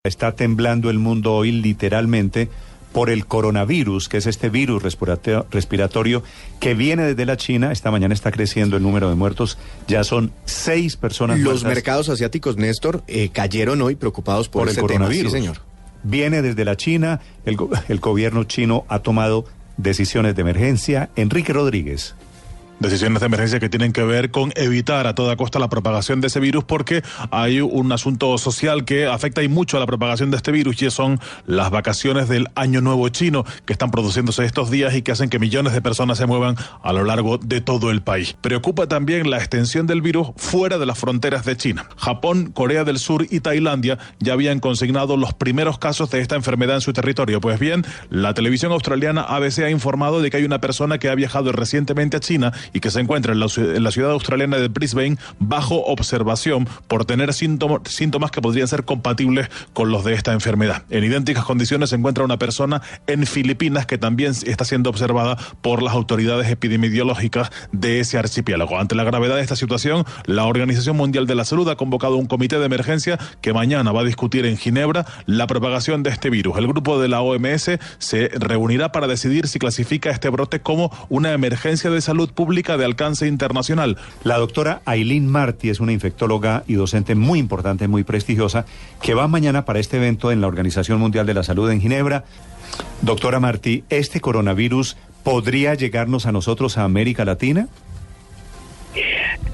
Está temblando el mundo hoy literalmente por el coronavirus, que es este virus respiratorio que viene desde la China. Esta mañana está creciendo el número de muertos, ya son 6 personas muertas. Los mercados asiáticos, Néstor, cayeron hoy preocupados por el coronavirus. Sí, señor. Viene desde la China, el gobierno chino ha tomado decisiones de emergencia. Enrique Rodríguez. Decisiones de emergencia que tienen que ver con evitar a toda costa la propagación de ese virus, porque hay un asunto social que afecta y mucho a la propagación de este virus, y son las vacaciones del Año Nuevo chino que están produciéndose estos días y que hacen que millones de personas se muevan a lo largo de todo el país. Preocupa también la extensión del virus fuera de las fronteras de China. Japón, Corea del Sur y Tailandia ya habían consignado los primeros casos de esta enfermedad en su territorio. Pues bien, la televisión australiana ABC ha informado de que hay una persona que ha viajado recientemente a China y que se encuentra en la ciudad australiana de Brisbane bajo observación por tener síntomas que podrían ser compatibles con los de esta enfermedad. En idénticas condiciones se encuentra una persona en Filipinas que también está siendo observada por las autoridades epidemiológicas de ese archipiélago. Ante la gravedad de esta situación, la Organización Mundial de la Salud ha convocado un comité de emergencia que mañana va a discutir en Ginebra la propagación de este virus. El grupo de la OMS se reunirá para decidir si clasifica este brote como una emergencia de salud pública de alcance internacional. La doctora Aileen Martí es una infectóloga y docente muy importante, muy prestigiosa, que va mañana para este evento en la Organización Mundial de la Salud en Ginebra. Doctora Martí, ¿este coronavirus podría llegarnos a nosotros, a América Latina?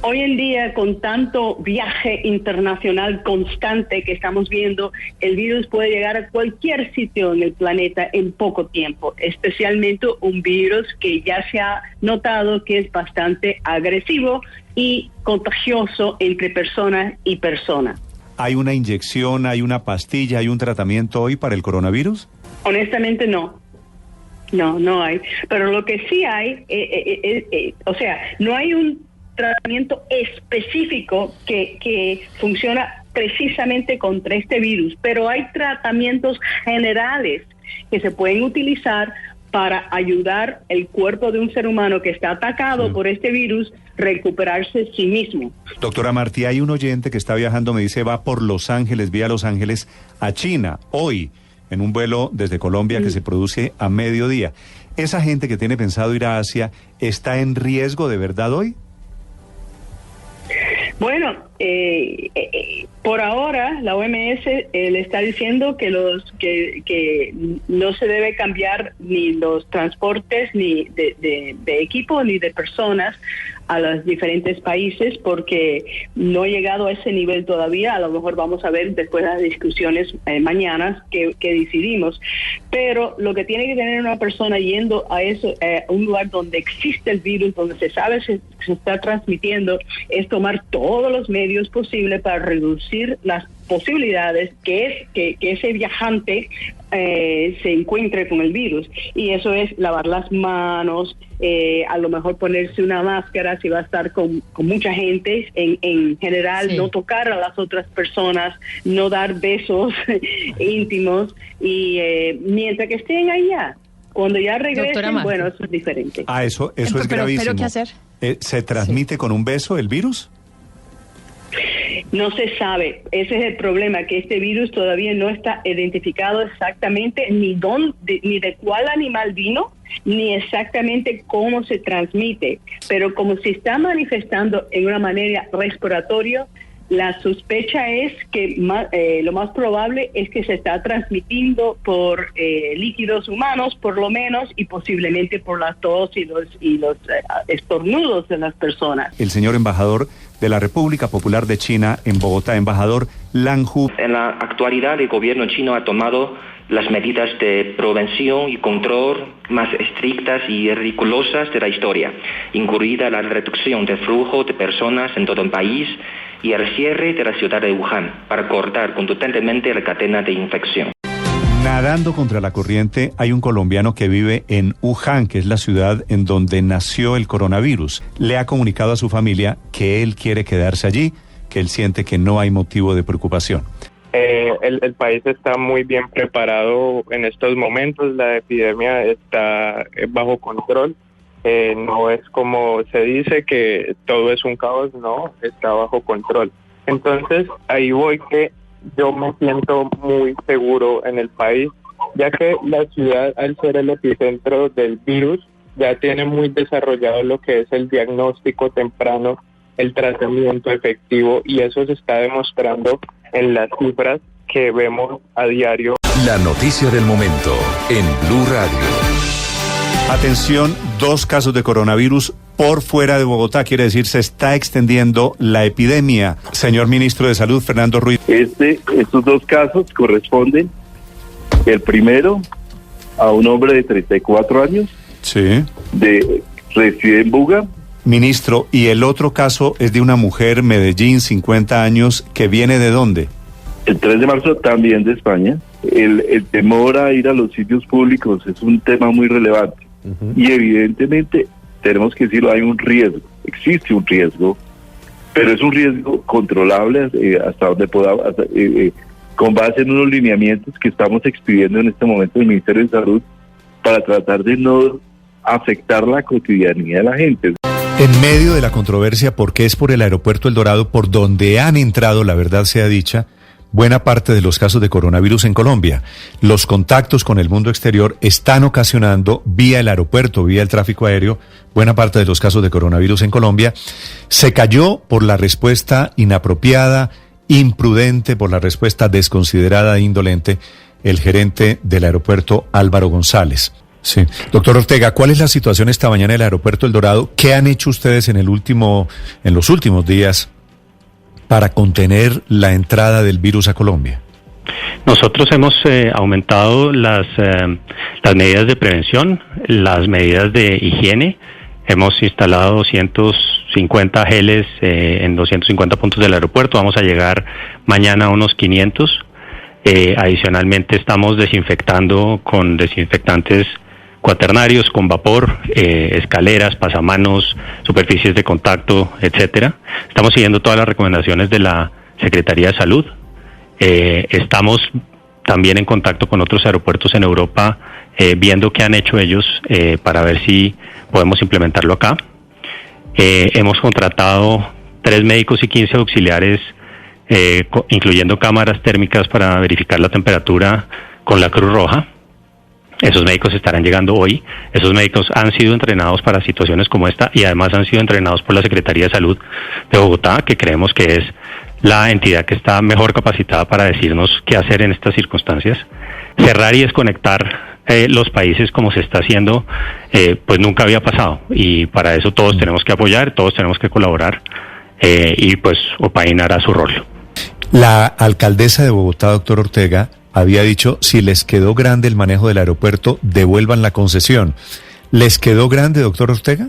Hoy en día, con tanto viaje internacional constante que estamos viendo, el virus puede llegar a cualquier sitio en el planeta en poco tiempo, especialmente un virus que ya se ha notado que es bastante agresivo y contagioso entre persona y persona. ¿Hay una inyección, hay una pastilla, hay un tratamiento hoy para el coronavirus? Honestamente no. No hay. Pero lo que sí hay, no hay un tratamiento específico que funciona precisamente contra este virus, pero hay tratamientos generales que se pueden utilizar para ayudar el cuerpo de un ser humano que está atacado por este virus recuperarse sí mismo. Doctora Martí, hay un oyente que está viajando, me dice, va por Los Ángeles, vía Los Ángeles a China, hoy, en un vuelo desde Colombia que se produce a mediodía. ¿Esa gente que tiene pensado ir a Asia está en riesgo de verdad hoy? Bueno, por ahora la OMS le está diciendo que no se debe cambiar ni los transportes ni de equipo ni de personas a los diferentes países, porque no ha llegado a ese nivel todavía. A lo mejor vamos a ver después de las discusiones mañana que decidimos, pero lo que tiene que tener una persona yendo a un lugar donde existe el virus, donde se sabe se está transmitiendo, es tomar todos los medios posibles para reducir las posibilidades que ese viajante se encuentre con el virus, y eso es lavar las manos, a lo mejor ponerse una máscara si va a estar con mucha gente, en general sí. No tocar a las otras personas, no dar besos íntimos, y mientras que estén allá, cuando ya regresen, bueno, eso es diferente. Eso es gravísimo. ¿Pero qué hacer? ¿Se transmite con un beso el virus? No se sabe, ese es el problema, que este virus todavía no está identificado exactamente ni de cuál animal vino, ni exactamente cómo se transmite, pero como se está manifestando en una manera respiratoria, la sospecha es que lo más probable es que se está transmitiendo por líquidos humanos, por lo menos, y posiblemente por la tos y los estornudos de las personas. El señor embajador de la República Popular de China en Bogotá, embajador Lang Hu. En la actualidad, el gobierno chino ha tomado las medidas de prevención y control más estrictas y rigurosas de la historia, incluida la reducción del flujo de personas en todo el país y el cierre de la ciudad de Wuhan para cortar contundentemente la cadena de infección. Nadando contra la corriente, hay un colombiano que vive en Wuhan, que es la ciudad en donde nació el coronavirus. Le ha comunicado a su familia que él quiere quedarse allí, que él siente que no hay motivo de preocupación. El país está muy bien preparado en estos momentos, la epidemia está bajo control. No es como se dice que todo es un caos, no, está bajo control. Entonces, ahí voy que yo me siento muy seguro en el país, ya que la ciudad, al ser el epicentro del virus, ya tiene muy desarrollado lo que es el diagnóstico temprano, el tratamiento efectivo, y eso se está demostrando en las cifras que vemos a diario. La noticia del momento en Blue Radio. Atención, 2 casos de coronavirus por fuera de Bogotá, quiere decir se está extendiendo la epidemia. Señor Ministro de Salud, Fernando Ruiz. Estos 2 casos corresponden, el primero a un hombre de 34 años, sí, reside en Buga. Ministro, y el otro caso es de una mujer, Medellín, 50 años, que viene ¿de dónde? El 3 de marzo también de España. El temor a ir a los sitios públicos es un tema muy relevante. Y evidentemente, tenemos que decirlo, hay un riesgo, existe un riesgo, pero es un riesgo controlable hasta donde podamos, con base en unos lineamientos que estamos expidiendo en este momento el Ministerio de Salud para tratar de no afectar la cotidianidad de la gente. En medio de la controversia, porque es por el aeropuerto El Dorado por donde han entrado, la verdad sea dicha, buena parte de los casos de coronavirus en Colombia. Los contactos con el mundo exterior están ocasionando, vía el aeropuerto, vía el tráfico aéreo, buena parte de los casos de coronavirus en Colombia. Se cayó por la respuesta inapropiada, imprudente, por la respuesta desconsiderada e indolente, el gerente del aeropuerto, Álvaro González. Sí. Doctor Ortega, ¿cuál es la situación esta mañana del aeropuerto El Dorado? ¿Qué han hecho ustedes en los últimos días para contener la entrada del virus a Colombia? Nosotros hemos aumentado las medidas de prevención, las medidas de higiene. Hemos instalado 250 geles en 250 puntos del aeropuerto. Vamos a llegar mañana a unos 500. Adicionalmente estamos desinfectando con desinfectantes cuaternarios, con vapor, escaleras, pasamanos, superficies de contacto, etcétera. Estamos siguiendo todas las recomendaciones de la Secretaría de Salud. Estamos también en contacto con otros aeropuertos en Europa, viendo qué han hecho ellos para ver si podemos implementarlo acá. Hemos contratado 3 médicos y 15 auxiliares, incluyendo cámaras térmicas para verificar la temperatura con la Cruz Roja. Esos médicos estarán llegando hoy. Esos médicos han sido entrenados para situaciones como esta y además han sido entrenados por la Secretaría de Salud de Bogotá, que creemos que es la entidad que está mejor capacitada para decirnos qué hacer en estas circunstancias. Cerrar y desconectar los países como se está haciendo, pues nunca había pasado, y para eso todos tenemos que apoyar, todos tenemos que colaborar y pues opainar a su rol. La alcaldesa de Bogotá, doctor Ortega, había dicho, si les quedó grande el manejo del aeropuerto, devuelvan la concesión. ¿Les quedó grande, doctor Ortega?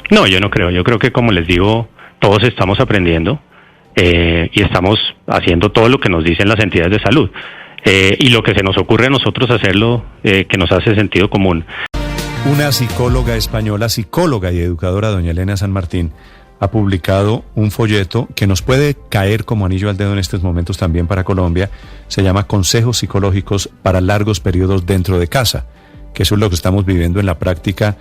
No, yo no creo. Yo creo que, como les digo, todos estamos aprendiendo y estamos haciendo todo lo que nos dicen las entidades de salud. Y lo que se nos ocurre a nosotros hacerlo, que nos hace sentido común. Una psicóloga española, psicóloga y educadora, doña Elena San Martín, ha publicado un folleto que nos puede caer como anillo al dedo en estos momentos también para Colombia. Se llama Consejos Psicológicos para Largos Periodos Dentro de Casa, que eso es lo que estamos viviendo en la práctica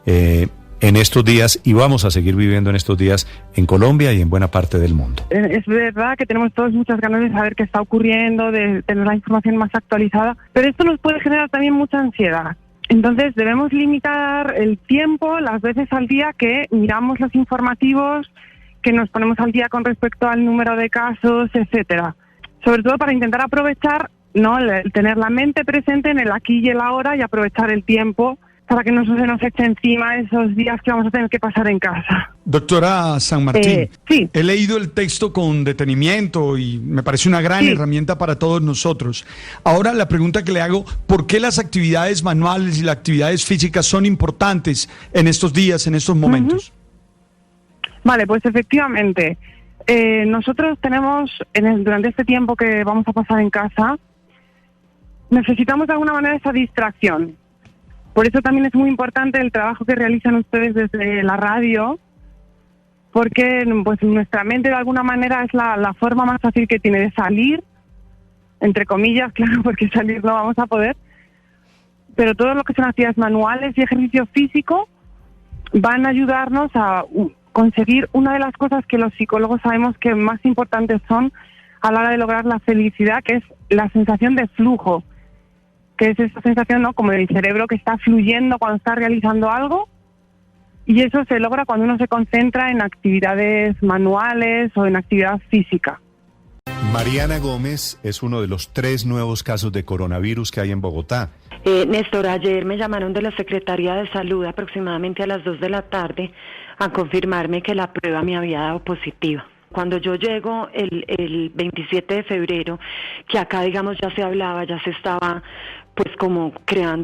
en estos días y vamos a seguir viviendo en estos días en Colombia y en buena parte del mundo. Es verdad que tenemos todos muchas ganas de saber qué está ocurriendo, de tener la información más actualizada, pero esto nos puede generar también mucha ansiedad. Entonces debemos limitar el tiempo, las veces al día que miramos los informativos, que nos ponemos al día con respecto al número de casos, etcétera. Sobre todo para intentar aprovechar, ¿no?, el tener la mente presente en el aquí y el ahora y aprovechar el tiempo para que no se nos eche encima esos días que vamos a tener que pasar en casa. Doctora San Martín, sí. He leído el texto con detenimiento y me parece una gran herramienta para todos nosotros. Ahora la pregunta que le hago, ¿por qué las actividades manuales y las actividades físicas son importantes en estos días, en estos momentos? Vale, pues efectivamente, nosotros tenemos, durante este tiempo que vamos a pasar en casa, necesitamos de alguna manera esa distracción. Por eso también es muy importante el trabajo que realizan ustedes desde la radio, porque pues nuestra mente de alguna manera es la forma más fácil que tiene de salir, entre comillas, claro, porque salir no vamos a poder, pero todo lo que son actividades manuales y ejercicio físico van a ayudarnos a conseguir una de las cosas que los psicólogos sabemos que más importantes son a la hora de lograr la felicidad, que es la sensación de flujo, que es esa sensación, ¿no?, como del cerebro que está fluyendo cuando está realizando algo, y eso se logra cuando uno se concentra en actividades manuales o en actividad física. Mariana Gómez es uno de los 3 nuevos casos de coronavirus que hay en Bogotá. Néstor, ayer me llamaron de la Secretaría de Salud aproximadamente a las 2 de la tarde a confirmarme que la prueba me había dado positiva. Cuando yo llego el 27 de febrero, que acá, digamos, ya se hablaba, ya se estaba pues como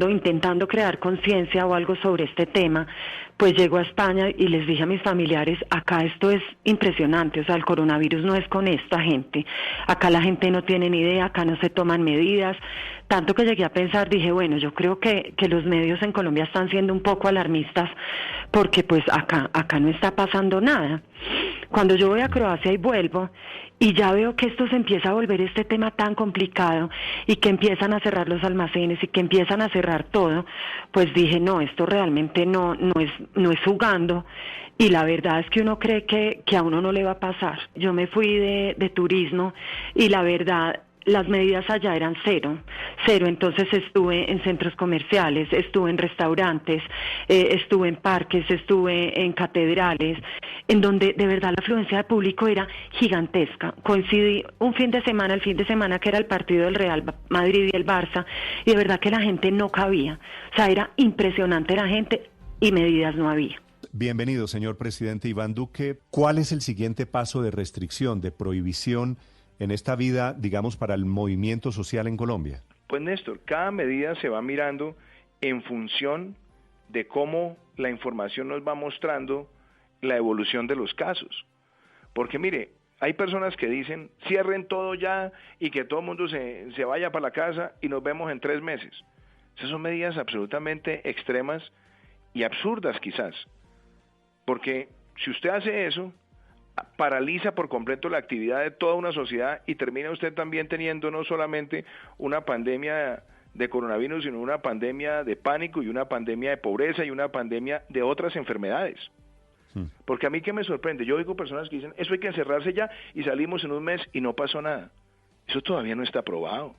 intentando crear conciencia o algo sobre este tema, pues llego a España y les dije a mis familiares, acá esto es impresionante, o sea, el coronavirus no es con esta gente, acá la gente no tiene ni idea, acá no se toman medidas, tanto que llegué a pensar, dije, bueno, yo creo que los medios en Colombia están siendo un poco alarmistas, porque pues acá no está pasando nada. Cuando yo voy a Croacia y vuelvo, y ya veo que esto se empieza a volver este tema tan complicado, y que empiezan a cerrar los almacenes, y que empiezan a cerrar todo, pues dije, no, esto realmente no es jugando, y la verdad es que uno cree que a uno no le va a pasar. Yo me fui de turismo, y la verdad, las medidas allá eran cero, entonces estuve en centros comerciales, estuve en restaurantes, estuve en parques, estuve en catedrales, en donde de verdad la afluencia de público era gigantesca. Coincidí el fin de semana que era el partido del Real Madrid y el Barça, y de verdad que la gente no cabía, o sea, era impresionante la gente y medidas no había. Bienvenido, señor presidente Iván Duque. ¿Cuál es el siguiente paso de restricción, de prohibición en esta vida, digamos, para el movimiento social en Colombia? Pues Néstor, cada medida se va mirando en función de cómo la información nos va mostrando la evolución de los casos. Porque mire, hay personas que dicen, cierren todo ya y que todo el mundo se vaya para la casa y nos vemos en 3 meses. Esas son medidas absolutamente extremas y absurdas quizás. Porque si usted hace eso, paraliza por completo la actividad de toda una sociedad y termina usted también teniendo no solamente una pandemia de coronavirus, sino una pandemia de pánico y una pandemia de pobreza y una pandemia de otras enfermedades. Porque a mí, ¿qué me sorprende? Yo oigo personas que dicen, eso hay que encerrarse ya y salimos en un mes y no pasó nada. Eso todavía no está probado.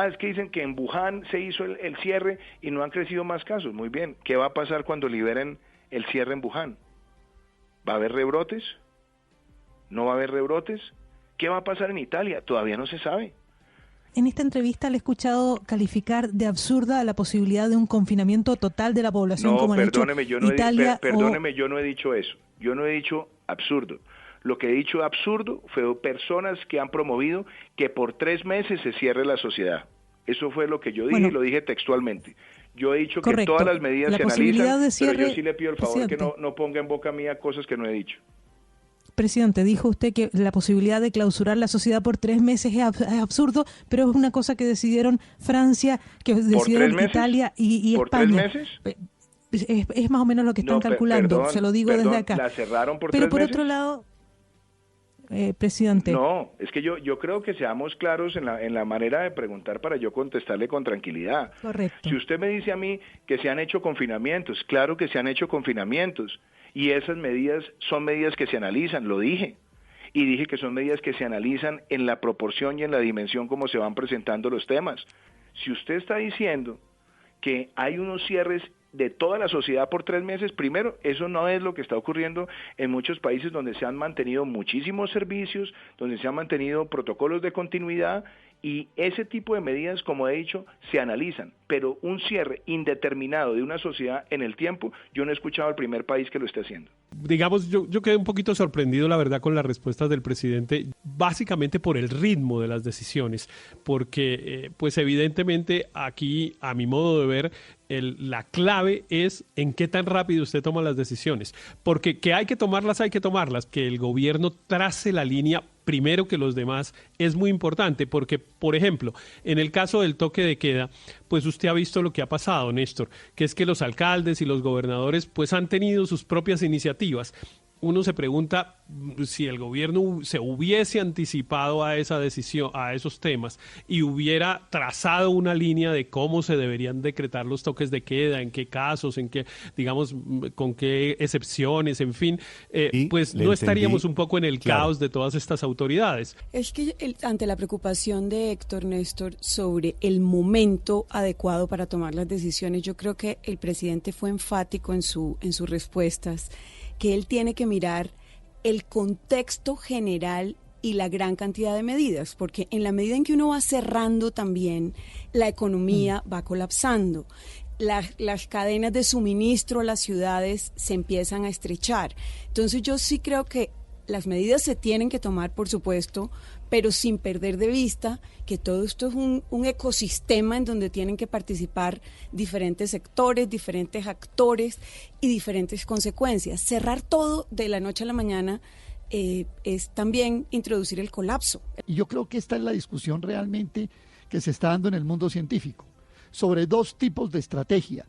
Es que dicen que en Wuhan se hizo el cierre y no han crecido más casos. Muy bien, ¿qué va a pasar cuando liberen el cierre en Wuhan? ¿Va a haber rebrotes? ¿No va a haber rebrotes? ¿Qué va a pasar en Italia? Todavía no se sabe. En esta entrevista le he escuchado calificar de absurda la posibilidad de un confinamiento total de la población, como perdóneme, yo no Italia. Yo no he dicho eso. Yo no he dicho absurdo. Lo que he dicho absurdo fue personas que han promovido que por 3 meses se cierre la sociedad. Eso fue lo que yo dije, y lo dije textualmente. Yo he dicho que todas las medidas se analizan, pero yo sí le pido el favor que no ponga en boca mía cosas que no he dicho. Presidente, dijo usted que la posibilidad de clausurar la sociedad por 3 meses es absurdo, pero es una cosa que decidieron Francia, que decidieron Italia y España. ¿Por 3 meses? Es más o menos lo que están calculando, se lo digo desde acá. ¿La cerraron por 3 meses? Pero por meses? otro lado, presidente. No, es que yo creo que seamos claros en la manera de preguntar para yo contestarle con tranquilidad. Correcto. Si usted me dice a mí que se han hecho confinamientos, claro que se han hecho confinamientos. Y esas medidas son medidas que se analizan, lo dije. Y dije que son medidas que se analizan en la proporción y en la dimensión como se van presentando los temas. Si usted está diciendo que hay unos cierres de toda la sociedad por 3 meses, primero, eso no es lo que está ocurriendo en muchos países donde se han mantenido muchísimos servicios, donde se han mantenido protocolos de continuidad, y ese tipo de medidas, como he dicho, se analizan, pero un cierre indeterminado de una sociedad en el tiempo, yo no he escuchado al primer país que lo esté haciendo. Digamos, yo quedé un poquito sorprendido, la verdad, con las respuestas del presidente, básicamente por el ritmo de las decisiones, porque pues evidentemente aquí, a mi modo de ver, la clave es en qué tan rápido usted toma las decisiones, porque que hay que tomarlas, que el gobierno trace la línea primero que los demás es muy importante, porque, por ejemplo, en el caso del toque de queda, pues usted ha visto lo que ha pasado, Néstor, que es que los alcaldes y los gobernadores pues han tenido sus propias iniciativas. uno se pregunta si el gobierno se hubiese anticipado a esa decisión, a esos temas, y hubiera trazado una línea de cómo se deberían decretar los toques de queda, en qué casos, en qué, digamos, con qué excepciones, en fin, pues no estaríamos un poco en el caos de todas estas autoridades. Es que ante la preocupación de Héctor, Néstor, sobre el momento adecuado para tomar las decisiones, yo creo que el presidente fue enfático en sus respuestas, que él tiene que mirar el contexto general y la gran cantidad de medidas, porque en la medida en que uno va cerrando también, la economía va colapsando. Las cadenas de suministro a las ciudades se empiezan a estrechar. Entonces yo sí creo que las medidas se tienen que tomar, por supuesto, pero sin perder de vista que todo esto es un ecosistema en donde tienen que participar diferentes sectores, diferentes actores y diferentes consecuencias. Cerrar todo de la noche a la mañana es también introducir el colapso. Y yo creo que esta es la discusión realmente que se está dando en el mundo científico, sobre dos tipos de estrategia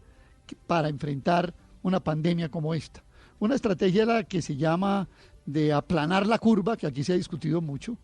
para enfrentar una pandemia como esta. Una estrategia la que se llama de aplanar la curva, que aquí se ha discutido mucho,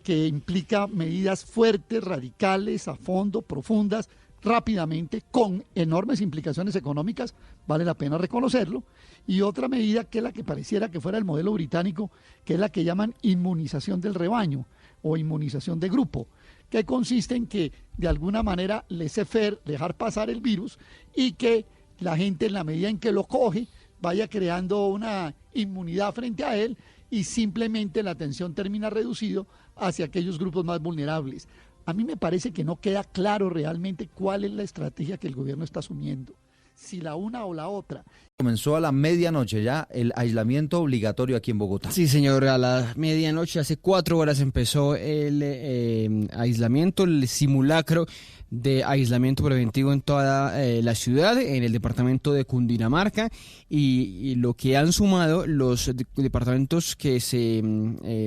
que implica medidas fuertes, radicales, a fondo, profundas, rápidamente, con enormes implicaciones económicas, vale la pena reconocerlo, y otra medida que es la que pareciera que fuera el modelo británico, que es la que llaman inmunización del rebaño o inmunización de grupo, que consiste en que de alguna manera laissez-faire, dejar pasar el virus, y que la gente en la medida en que lo coge vaya creando una inmunidad frente a él y simplemente la atención termina reducido hacia aquellos grupos más vulnerables. A mí me parece que no queda claro realmente cuál es la estrategia que el gobierno está asumiendo, si la una o la otra. Comenzó a la medianoche ya el aislamiento obligatorio aquí en Bogotá. Sí, señor, a la medianoche, hace 4 horas empezó el aislamiento, el simulacro de aislamiento preventivo en toda la ciudad, en el departamento de Cundinamarca, y lo que han sumado los departamentos que se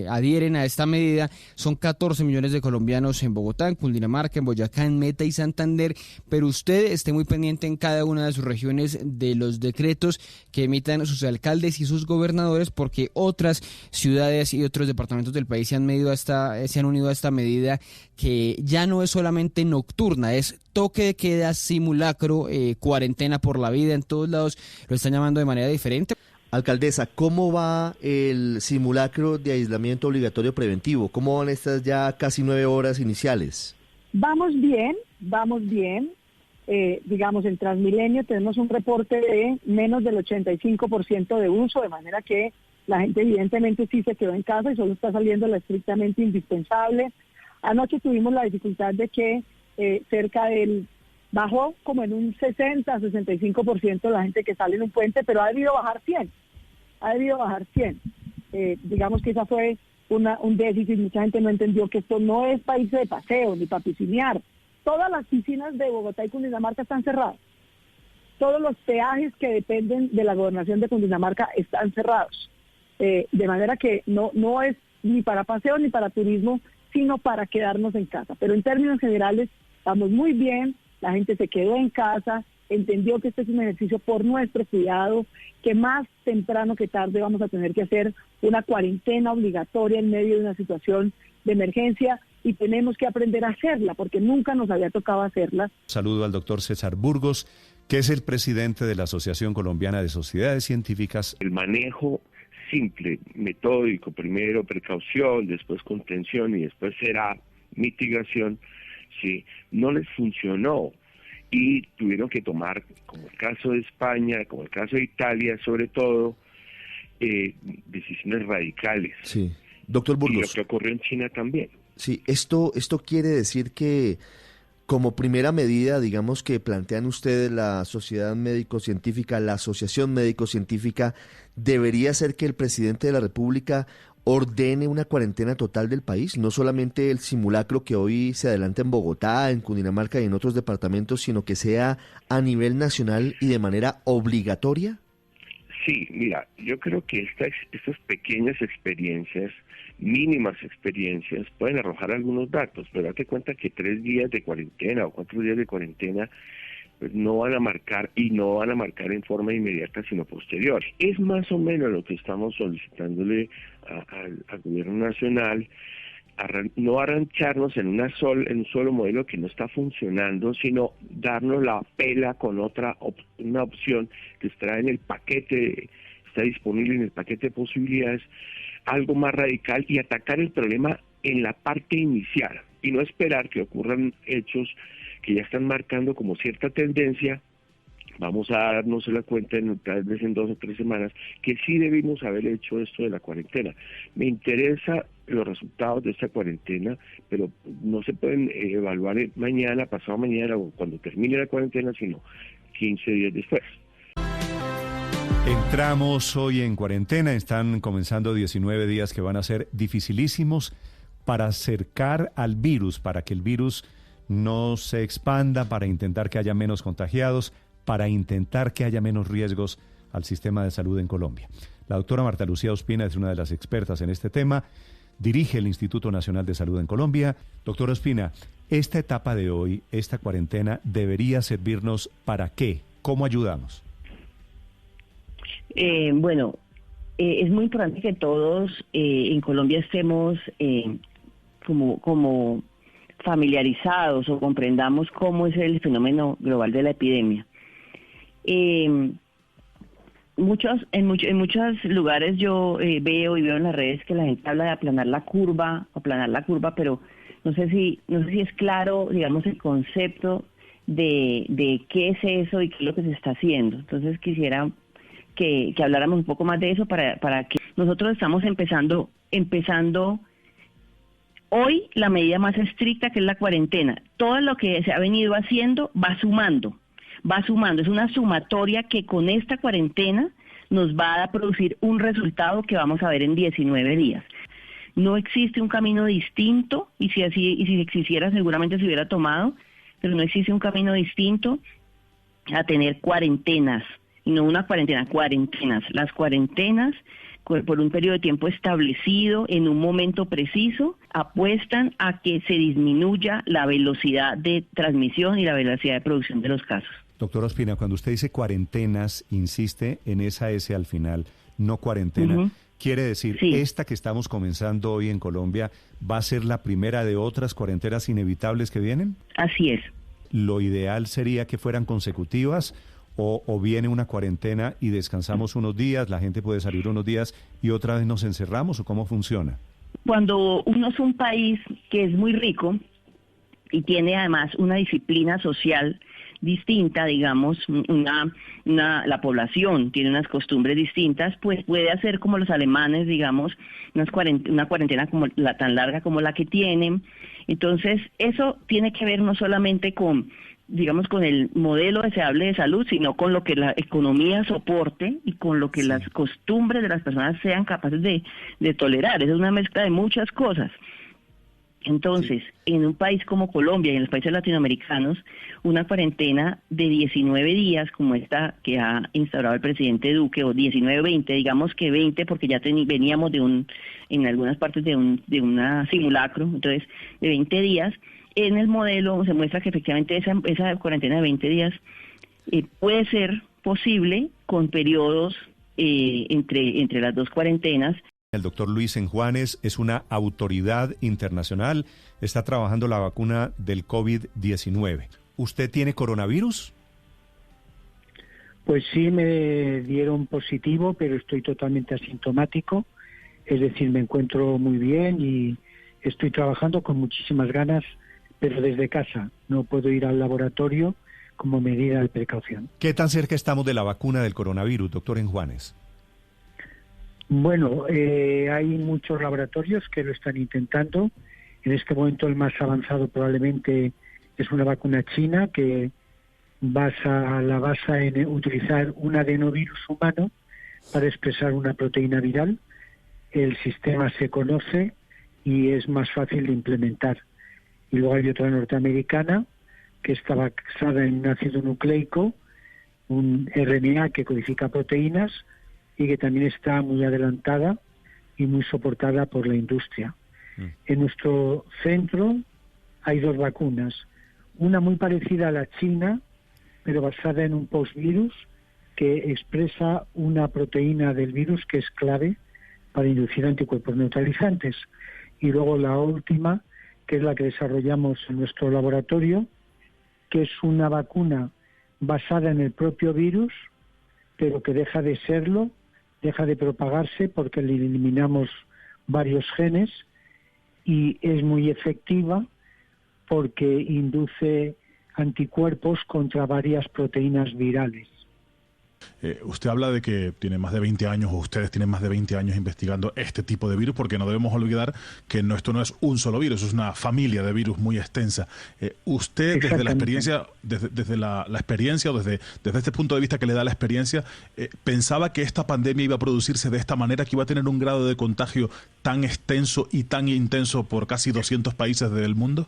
adhieren a esta medida son 14 millones de colombianos en Bogotá, en Cundinamarca, en Boyacá, en Meta y Santander, pero usted esté muy pendiente en cada una de sus regiones de los decretos que emitan sus alcaldes y sus gobernadores, porque otras ciudades y otros departamentos del país se han unido a esta medida, que ya no es solamente nocturna, es toque de queda, simulacro, cuarentena por la vida. En todos lados lo están llamando de manera diferente. Alcaldesa, ¿cómo va el simulacro de aislamiento obligatorio preventivo? ¿Cómo van estas ya casi 9 horas iniciales? Vamos bien. Digamos, en Transmilenio tenemos un reporte de menos del 85% de uso, de manera que la gente evidentemente sí se quedó en casa y solo está saliendo lo estrictamente indispensable. Anoche tuvimos la dificultad de que bajó como en un 60-65% la gente que sale en un puente, pero ha debido bajar 100. Digamos que esa fue un déficit. Mucha gente no entendió que esto no es país de paseo ni para piscinear. Todas las piscinas de Bogotá y Cundinamarca están cerradas. Todos los peajes que dependen de la gobernación de Cundinamarca están cerrados. De manera que no es ni para paseo ni para turismo, sino para quedarnos en casa. Pero en términos generales estamos muy bien, la gente se quedó en casa, entendió que este es un ejercicio por nuestro cuidado, que más temprano que tarde vamos a tener que hacer una cuarentena obligatoria en medio de una situación de emergencia, y tenemos que aprender a hacerla, porque nunca nos había tocado hacerla. Saludo al doctor César Burgos, que es el presidente de la Asociación Colombiana de Sociedades Científicas. El manejo simple, metódico, primero precaución, después contención y después será mitigación, sí, no les funcionó y tuvieron que tomar, como el caso de España, como el caso de Italia sobre todo, decisiones radicales. Sí, doctor Burgos. Y lo que ocurrió en China también. Sí, esto quiere decir que como primera medida, digamos, que plantean ustedes, la Sociedad Médico-Científica, la Asociación Médico-Científica, debería ser que el presidente de la República ordene una cuarentena total del país, no solamente el simulacro que hoy se adelanta en Bogotá, en Cundinamarca y en otros departamentos, sino que sea a nivel nacional y de manera obligatoria. Sí, mira, yo creo que estas pequeñas experiencias, mínimas experiencias, pueden arrojar algunos datos, pero date cuenta que 3 días de cuarentena o 4 días de cuarentena pues no van a marcar en forma inmediata, sino posterior. Es más o menos lo que estamos solicitándole al gobierno nacional, no arrancharnos en un solo modelo que no está funcionando, sino darnos la pela con una opción que está disponible en el paquete de posibilidades, algo más radical, y atacar el problema en la parte inicial y no esperar que ocurran hechos que ya están marcando como cierta tendencia. Vamos a darnos la cuenta tal vez en 2 o 3 semanas que sí debimos haber hecho esto de la cuarentena. Me interesa los resultados de esta cuarentena, pero no se pueden evaluar mañana, pasado mañana o cuando termine la cuarentena, sino 15 días después. Entramos hoy en cuarentena, están comenzando 19 días que van a ser dificilísimos para acercar al virus, para que el virus no se expanda, para intentar que haya menos contagiados, para intentar que haya menos riesgos al sistema de salud en Colombia. La doctora Marta Lucía Ospina es una de las expertas en este tema, dirige el Instituto Nacional de Salud en Colombia. Doctora Ospina, esta etapa de hoy, esta cuarentena, ¿debería servirnos para qué? ¿Cómo ayudamos? Es muy importante que todos en Colombia estemos como familiarizados o comprendamos cómo es el fenómeno global de la epidemia. En muchos lugares yo veo en las redes que la gente habla de aplanar la curva, pero no sé si es claro, digamos, el concepto de qué es eso y qué es lo que se está haciendo. Entonces quisiera que habláramos un poco más de eso para que nosotros estamos empezando hoy la medida más estricta, que es la cuarentena. Todo lo que se ha venido haciendo va sumando. Es una sumatoria que con esta cuarentena nos va a producir un resultado que vamos a ver en 19 días. No existe un camino distinto, y si existiera seguramente se hubiera tomado, pero no existe un camino distinto a tener cuarentenas, y no una cuarentena, cuarentenas. Las cuarentenas, por un periodo de tiempo establecido, en un momento preciso, apuestan a que se disminuya la velocidad de transmisión y la velocidad de producción de los casos. Doctora Ospina, cuando usted dice cuarentenas, insiste en esa S al final, no cuarentena. Quiere decir, esta que estamos comenzando hoy en Colombia, ¿va a ser la primera de otras cuarentenas inevitables que vienen? Así es. ¿Lo ideal sería que fueran consecutivas o viene una cuarentena y descansamos unos días, la gente puede salir unos días y otra vez nos encerramos, o cómo funciona? Cuando uno es un país que es muy rico y tiene además una disciplina social distinta, digamos, la población tiene unas costumbres distintas, pues puede hacer como los alemanes, digamos, una cuarentena como tan larga como la que tienen. Entonces, eso tiene que ver no solamente con el modelo deseable de salud, sino con lo que la economía soporte y con lo que las costumbres de las personas sean capaces de tolerar. Es una mezcla de muchas cosas. Entonces, en un país como Colombia y en los países latinoamericanos, una cuarentena de 19 días, como esta que ha instaurado el presidente Duque, o 19, 20, digamos que 20, porque ya veníamos en algunas partes de una simulacro, entonces de 20 días, en el modelo se muestra que efectivamente esa cuarentena de 20 días puede ser posible con periodos entre las dos cuarentenas. El doctor Luis Enjuanes es una autoridad internacional, está trabajando la vacuna del COVID-19. ¿Usted tiene coronavirus? Pues sí, me dieron positivo, pero estoy totalmente asintomático, es decir, me encuentro muy bien y estoy trabajando con muchísimas ganas, pero desde casa, no puedo ir al laboratorio como medida de precaución. ¿Qué tan cerca estamos de la vacuna del coronavirus, doctor Enjuanes? Bueno, hay muchos laboratorios que lo están intentando. En este momento el más avanzado probablemente es una vacuna china que basa en utilizar un adenovirus humano para expresar una proteína viral. El sistema se conoce y es más fácil de implementar. Y luego hay otra norteamericana que está basada en un ácido nucleico, un RNA que codifica proteínas, y que también está muy adelantada y muy soportada por la industria. En nuestro centro hay dos vacunas, una muy parecida a la china, pero basada en un postvirus que expresa una proteína del virus que es clave para inducir anticuerpos neutralizantes. Y luego la última, que es la que desarrollamos en nuestro laboratorio, que es una vacuna basada en el propio virus, pero que deja de serlo, deja de propagarse porque le eliminamos varios genes, y es muy efectiva porque induce anticuerpos contra varias proteínas virales. Usted habla de que tiene más de 20 años, o ustedes tienen más de 20 años investigando este tipo de virus, porque no debemos olvidar que esto no es un solo virus, es una familia de virus muy extensa. Usted, desde la experiencia, desde la experiencia, o desde este punto de vista que le da la experiencia, ¿pensaba que esta pandemia iba a producirse de esta manera, que iba a tener un grado de contagio tan extenso y tan intenso por casi 200 países del mundo?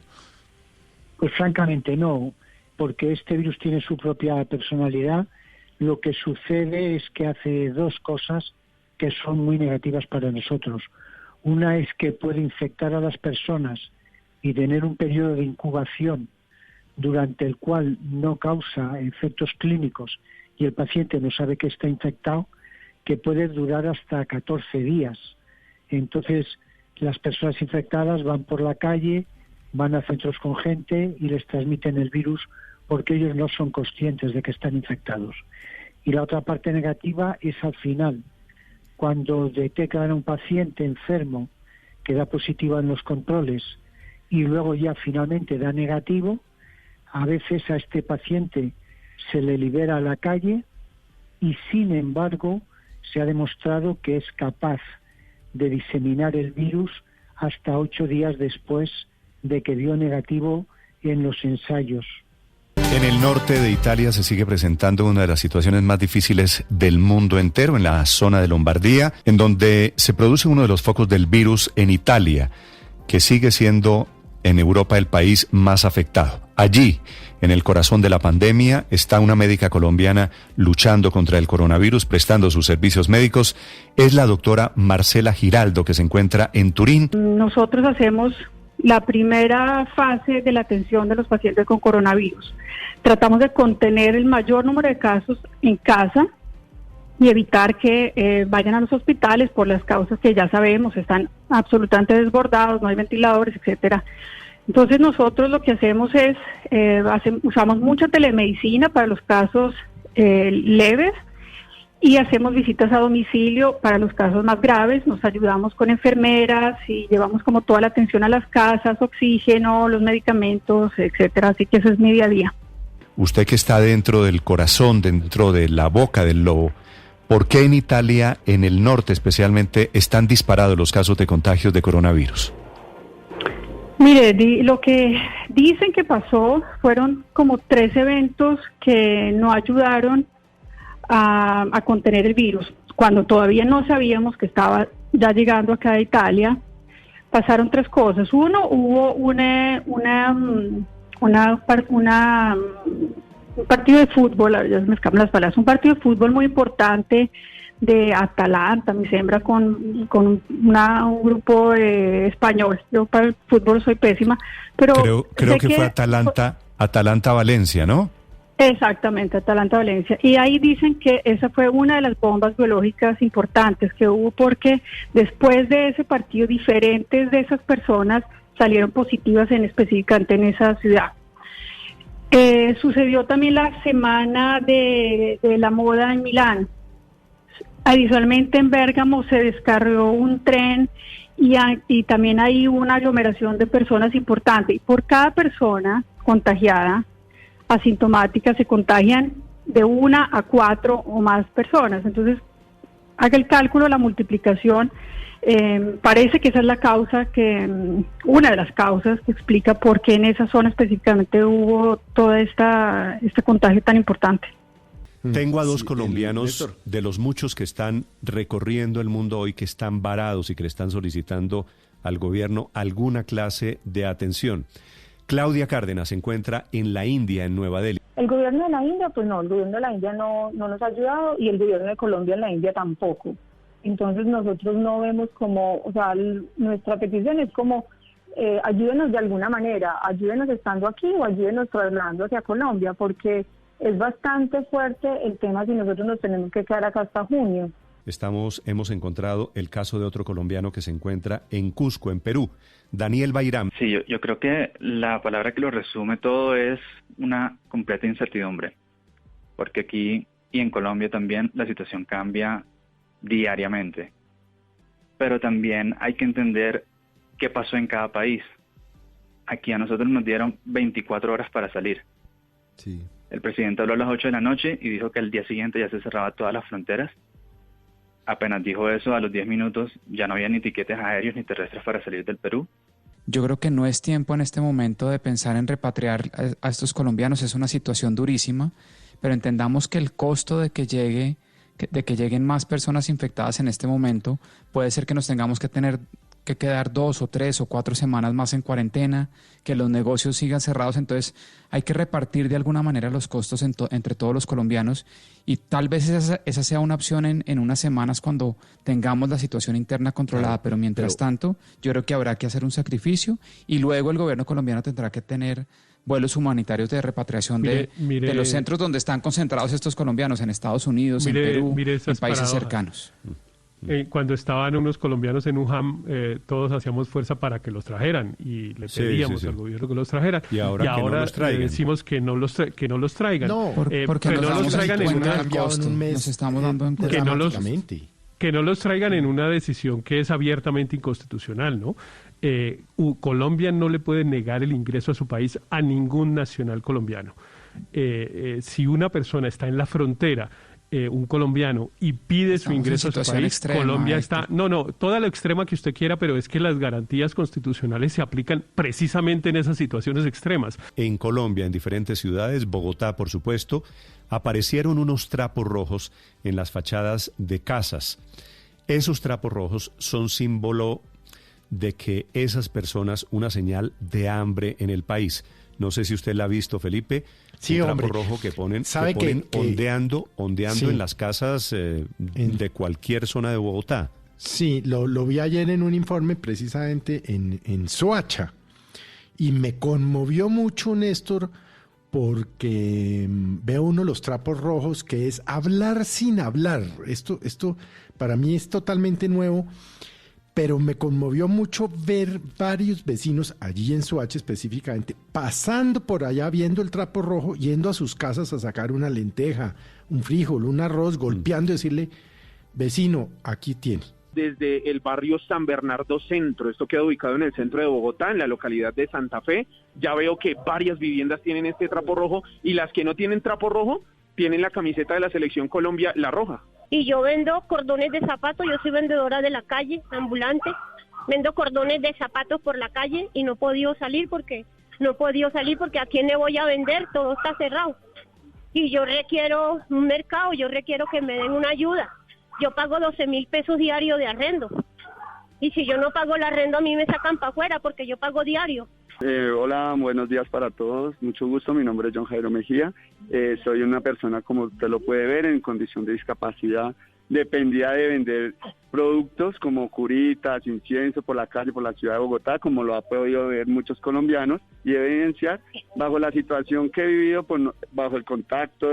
Pues francamente no, porque este virus tiene su propia personalidad. Lo que sucede es que hace dos cosas que son muy negativas para nosotros. Una es que puede infectar a las personas y tener un periodo de incubación durante el cual no causa efectos clínicos y el paciente no sabe que está infectado, que puede durar hasta 14 días. Entonces, las personas infectadas van por la calle, van a centros con gente y les transmiten el virus porque ellos no son conscientes de que están infectados. Y la otra parte negativa es al final, cuando detectan a un paciente enfermo que da positivo en los controles y luego ya finalmente da negativo, a veces a este paciente se le libera a la calle y sin embargo se ha demostrado que es capaz de diseminar el virus hasta 8 días después de que dio negativo en los ensayos. En el norte de Italia se sigue presentando una de las situaciones más difíciles del mundo entero, en la zona de Lombardía, en donde se produce uno de los focos del virus en Italia, que sigue siendo en Europa el país más afectado. Allí, en el corazón de la pandemia, está una médica colombiana luchando contra el coronavirus, prestando sus servicios médicos. Es la doctora Marcela Giraldo, que se encuentra en Turín. Nosotros hacemos la primera fase de la atención de los pacientes con coronavirus. Tratamos de contener el mayor número de casos en casa y evitar que vayan a los hospitales por las causas que ya sabemos, están absolutamente desbordados, no hay ventiladores, etcétera. Entonces nosotros lo que hacemos es, usamos mucha telemedicina para los casos leves y hacemos visitas a domicilio para los casos más graves. Nos ayudamos con enfermeras y llevamos como toda la atención a las casas, oxígeno, los medicamentos, etcétera. Así que ese es mi día a día. Usted que está dentro del corazón, dentro de la boca del lobo, ¿por qué en Italia, en el norte especialmente, están disparados los casos de contagios de coronavirus? Mire, lo que dicen que pasó fueron como 3 eventos que no ayudaron a contener el virus. Cuando todavía no sabíamos que estaba ya llegando acá a Italia, pasaron 3 cosas. Uno, hubo un partido de fútbol, ya se me escapan las palabras, un partido de fútbol muy importante de Atalanta, mi sembra con un grupo español. Yo para el fútbol soy pésima, pero creo que fue Atalanta-Valencia, ¿no? Exactamente, Atalanta-Valencia. Y ahí dicen que esa fue una de las bombas biológicas importantes que hubo, porque después de ese partido diferentes de esas personas salieron positivas específicamente en esa ciudad. Sucedió también la semana de la moda en Milán. Adicionalmente en Bérgamo se descarrió un tren y también hay una aglomeración de personas importante. Y por cada persona contagiada, asintomática, se contagian de 1 a 4 o más personas. Entonces, haga el cálculo, la multiplicación. Parece que esa es la causa, una de las causas que explica por qué en esa zona específicamente hubo todo este contagio tan importante. Tengo a 2 colombianos de los muchos que están recorriendo el mundo hoy, que están varados y que le están solicitando al gobierno alguna clase de atención. Claudia Cárdenas se encuentra en la India, en Nueva Delhi. El gobierno de la India, pues no, el gobierno de la India no nos ha ayudado y el gobierno de Colombia en la India tampoco. Entonces nosotros no vemos como, o sea, nuestra petición es como ayúdenos de alguna manera, ayúdenos estando aquí o ayúdenos trasladando hacia Colombia, porque es bastante fuerte el tema si nosotros nos tenemos que quedar acá hasta junio. Hemos encontrado el caso de otro colombiano que se encuentra en Cusco, en Perú, Daniel Bayrám. Sí, yo creo que la palabra que lo resume todo es una completa incertidumbre, porque aquí y en Colombia también la situación cambia diariamente, pero también hay que entender qué pasó en cada país. Aquí a nosotros nos dieron 24 horas para salir. Sí. El presidente habló a las 8 de la noche y dijo que al día siguiente ya se cerraba todas las fronteras. Apenas dijo eso, a los 10 minutos ya no había ni tiquetes aéreos ni terrestres para salir del Perú. Yo creo que no es tiempo en este momento de pensar en repatriar a estos colombianos. Es una situación durísima, pero entendamos que el costo de que lleguen más personas infectadas en este momento puede ser que nos tengamos que quedar 2 o 3 o 4 semanas más en cuarentena, que los negocios sigan cerrados. Entonces hay que repartir de alguna manera los costos entre todos los colombianos, y tal vez esa sea una opción en unas semanas cuando tengamos la situación interna controlada. Pero mientras tanto yo creo que habrá que hacer un sacrificio, y luego el gobierno colombiano tendrá que tener vuelos humanitarios de repatriación de los centros donde están concentrados estos colombianos, en Estados Unidos, en Perú, en países cercanos. Cuando estaban unos colombianos en Wuhan, todos hacíamos fuerza para que los trajeran y le pedíamos al gobierno que los trajera. Y ahora que no los traigan. Decimos que no los traigan. No, porque que no los traigan en un mes. Nos estamos dando en cuenta. Que no los traigan en una decisión que es abiertamente inconstitucional, ¿no? Colombia no le puede negar el ingreso a su país a ningún nacional colombiano. Si una persona está en la frontera, un colombiano, y pide su ingreso a su país, extrema, Colombia está... No, toda la extrema que usted quiera, pero es que las garantías constitucionales se aplican precisamente en esas situaciones extremas. En Colombia, en diferentes ciudades, Bogotá, por supuesto, aparecieron unos trapos rojos en las fachadas de casas. Esos trapos rojos son símbolo de que esas personas, una señal de hambre en el país. No sé si usted la ha visto, Felipe. Sí, un trapo hombre. rojo que ponen que ondeando sí, en las casas de cualquier zona de Bogotá. Sí, lo vi ayer en un informe precisamente en Soacha, y me conmovió mucho, Néstor, porque veo uno de los trapos rojos que es hablar sin hablar. Esto para mí es totalmente nuevo. Pero me conmovió mucho ver varios vecinos allí en Soacha específicamente, pasando por allá viendo el trapo rojo, yendo a sus casas a sacar una lenteja, un frijol, un arroz, golpeando y decirle, vecino, aquí tiene. Desde el barrio San Bernardo Centro, esto queda ubicado en el centro de Bogotá, en la localidad de Santa Fe, ya veo que varias viviendas tienen este trapo rojo, y las que no tienen trapo rojo tienen la camiseta de la Selección Colombia, la roja. Y yo vendo cordones de zapatos, yo soy vendedora de la calle, ambulante, vendo cordones de zapatos por la calle y no he podido salir porque a quién le voy a vender, todo está cerrado. Y yo requiero un mercado, yo requiero que me den una ayuda. Yo pago 12,000 pesos diario de arrendo. Y si yo no pago el arrendo, a mí me sacan para afuera porque yo pago diario. Hola, buenos días para todos. Mucho gusto, mi nombre es John Jairo Mejía. Soy una persona, como usted lo puede ver, en condición de discapacidad. Dependía de vender productos como curitas, incienso por la calle, por la ciudad de Bogotá, como lo ha podido ver muchos colombianos, y evidenciar, bajo la situación que he vivido, bajo el contacto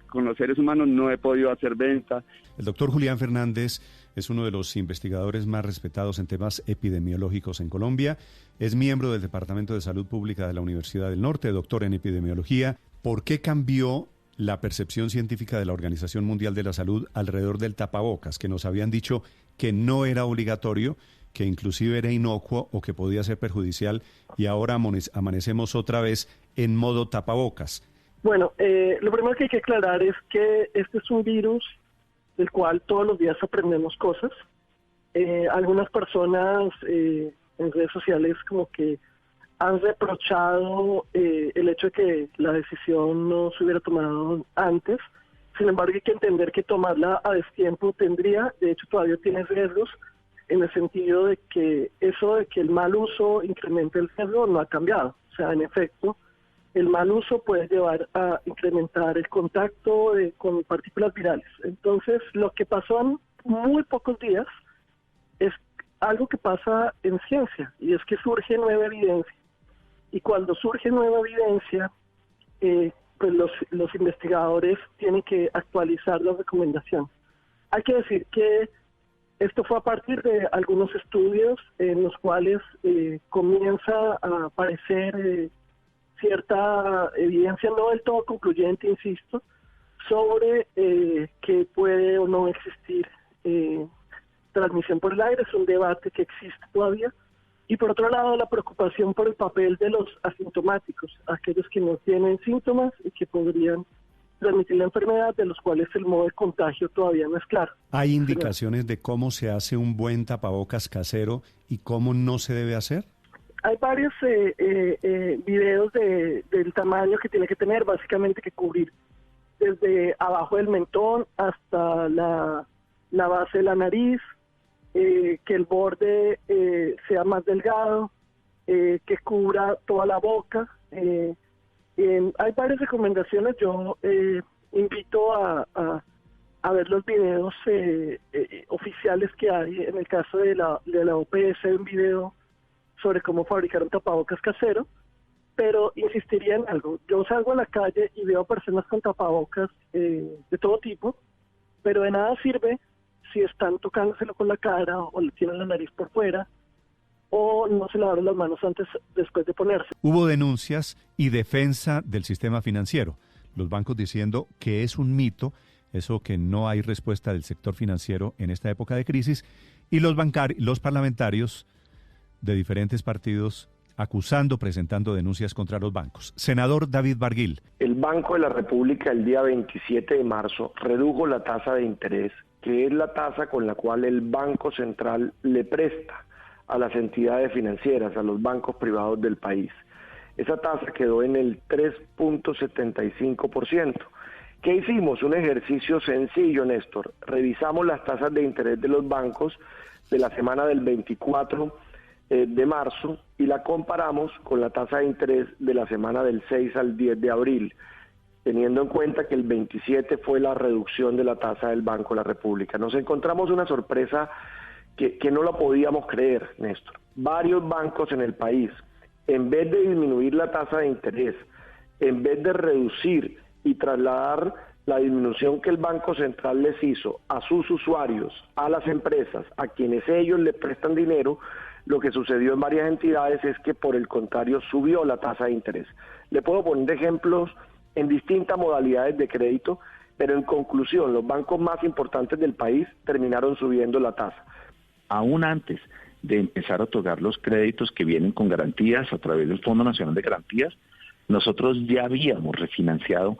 con los seres humanos, no he podido hacer venta. El doctor Julián Fernández es uno de los investigadores más respetados en temas epidemiológicos en Colombia. Es miembro del Departamento de Salud Pública de la Universidad del Norte, doctor en epidemiología. ¿Por qué cambió la percepción científica de la Organización Mundial de la Salud alrededor del tapabocas, que nos habían dicho que no era obligatorio, que inclusive era inocuo o que podía ser perjudicial, y ahora amanecemos otra vez en modo tapabocas? Bueno, lo primero que hay que aclarar es que este es un virus del cual todos los días aprendemos cosas. Algunas personas en redes sociales como que han reprochado el hecho de que la decisión no se hubiera tomado antes. Sin embargo, hay que entender que tomarla a destiempo tendría, de hecho todavía tiene riesgos, en el sentido de que eso de que el mal uso incremente el riesgo no ha cambiado. O sea, en efecto, el mal uso puede llevar a incrementar el contacto con partículas virales. Entonces, lo que pasó en muy pocos días es algo que pasa en ciencia, y es que surge nueva evidencia. Y cuando surge nueva evidencia, pues los investigadores tienen que actualizar las recomendaciones. Hay que decir que esto fue a partir de algunos estudios en los cuales comienza a aparecer cierta evidencia, no del todo concluyente, insisto, sobre que puede o no existir transmisión por el aire. Es un debate que existe todavía. Y por otro lado, la preocupación por el papel de los asintomáticos, aquellos que no tienen síntomas y que podrían transmitir la enfermedad, de los cuales el modo de contagio todavía no es claro. ¿Hay indicaciones de cómo se hace un buen tapabocas casero y cómo no se debe hacer? Hay varios videos del tamaño que tiene que tener, básicamente que cubrir desde abajo del mentón hasta la base de la nariz, que el borde sea más delgado, que cubra toda la boca. Hay varias recomendaciones. Yo invito a ver los videos oficiales que hay. En el caso de la OPS hay un video sobre cómo fabricar un tapabocas casero, pero insistiría en algo. Yo salgo a la calle y veo personas con tapabocas de todo tipo, pero de nada sirve si están tocándoselo con la cara o le tienen la nariz por fuera o no se lavaron las manos después de ponerse. Hubo denuncias y defensa del sistema financiero. Los bancos diciendo que es un mito, eso que no hay respuesta del sector financiero en esta época de crisis, y los parlamentarios de diferentes partidos acusando, presentando denuncias contra los bancos. Senador David Barguil. El Banco de la República el día 27 de marzo redujo la tasa de interés, que es la tasa con la cual el Banco Central le presta a las entidades financieras, a los bancos privados del país. Esa tasa quedó en el 3.75%. ¿Qué hicimos? Un ejercicio sencillo, Néstor. Revisamos las tasas de interés de los bancos de la semana del 24 de marzo y la comparamos con la tasa de interés de la semana del 6 al 10 de abril, teniendo en cuenta que el 27 fue la reducción de la tasa del Banco de la República. Nos encontramos una sorpresa que no la podíamos creer, Néstor. Varios bancos en el país, en vez de disminuir la tasa de interés, en vez de reducir y trasladar la disminución que el Banco Central les hizo a sus usuarios, a las empresas, a quienes ellos le prestan dinero, lo que sucedió en varias entidades es que por el contrario subió la tasa de interés. Le puedo poner ejemplos en distintas modalidades de crédito, pero en conclusión, los bancos más importantes del país terminaron subiendo la tasa. Aún antes de empezar a otorgar los créditos que vienen con garantías a través del Fondo Nacional de Garantías, nosotros ya habíamos refinanciado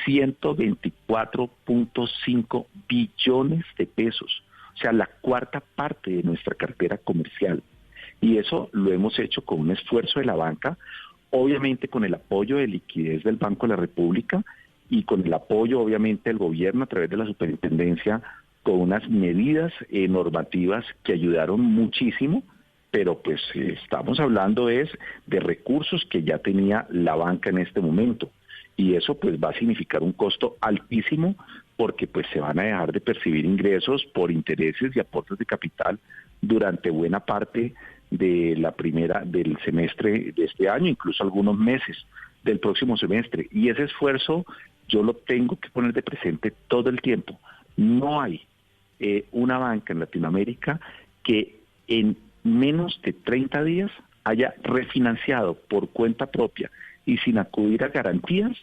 124.5 billones de pesos, o sea, la cuarta parte de nuestra cartera comercial. Y eso lo hemos hecho con un esfuerzo de la banca, obviamente con el apoyo de liquidez del Banco de la República y con el apoyo obviamente del gobierno a través de la superintendencia, con unas medidas normativas que ayudaron muchísimo, pero pues estamos hablando de recursos que ya tenía la banca en este momento, y eso pues va a significar un costo altísimo porque pues se van a dejar de percibir ingresos por intereses y aportes de capital durante buena parte de del semestre de este año, incluso algunos meses del próximo semestre, y ese esfuerzo yo lo tengo que poner de presente todo el tiempo. No hay una banca en Latinoamérica que en menos de 30 días haya refinanciado por cuenta propia y sin acudir a garantías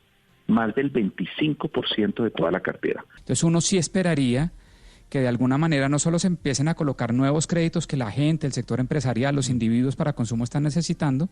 más del 25% de toda la cartera. Entonces uno sí esperaría que de alguna manera no solo se empiecen a colocar nuevos créditos que la gente, el sector empresarial, los individuos para consumo están necesitando,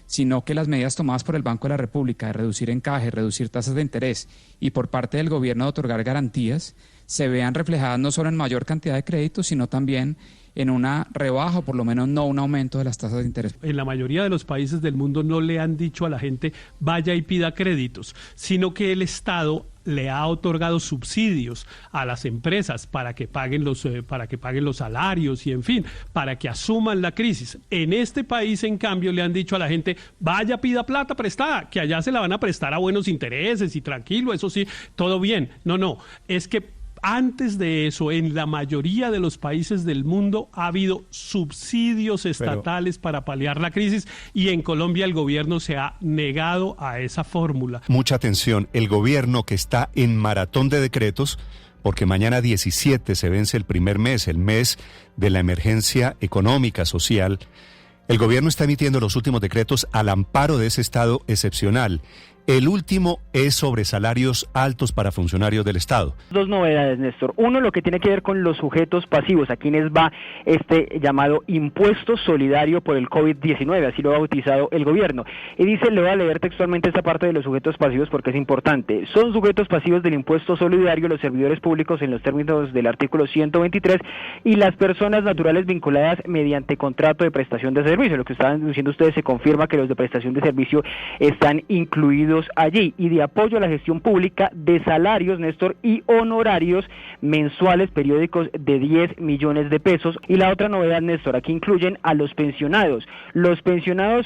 sino que las medidas tomadas por el Banco de la República de reducir encaje, reducir tasas de interés y por parte del gobierno de otorgar garantías se vean reflejadas no solo en mayor cantidad de créditos, sino también en una rebaja o por lo menos no un aumento de las tasas de interés. En la mayoría de los países del mundo no le han dicho a la gente vaya y pida créditos, sino que el Estado le ha otorgado subsidios a las empresas para que paguen los salarios y en fin, para que asuman la crisis. En este país, en cambio, le han dicho a la gente vaya, pida plata prestada, que allá se la van a prestar a buenos intereses y tranquilo, eso sí, todo bien. No, es que Antes de eso, en la mayoría de los países del mundo ha habido subsidios estatales para paliar la crisis y en Colombia el gobierno se ha negado a esa fórmula. Mucha atención, el gobierno que está en maratón de decretos, porque mañana 17 se vence el primer mes, el mes de la emergencia económica, social. El gobierno está emitiendo los últimos decretos al amparo de ese estado excepcional. El último es sobre salarios altos para funcionarios del Estado. Dos novedades, Néstor. Uno, lo que tiene que ver con los sujetos pasivos, a quienes va este llamado impuesto solidario por el COVID-19, así lo ha bautizado el gobierno. Y dice, le voy a leer textualmente esta parte de los sujetos pasivos porque es importante. Son sujetos pasivos del impuesto solidario los servidores públicos en los términos del artículo 123 y las personas naturales vinculadas mediante contrato de prestación de servicio. Lo que estaban diciendo ustedes, se confirma que los de prestación de servicio están incluidos allí, y de apoyo a la gestión pública de salarios, Néstor, y honorarios mensuales periódicos de 10 millones de pesos. Y la otra novedad, Néstor, aquí incluyen a los pensionados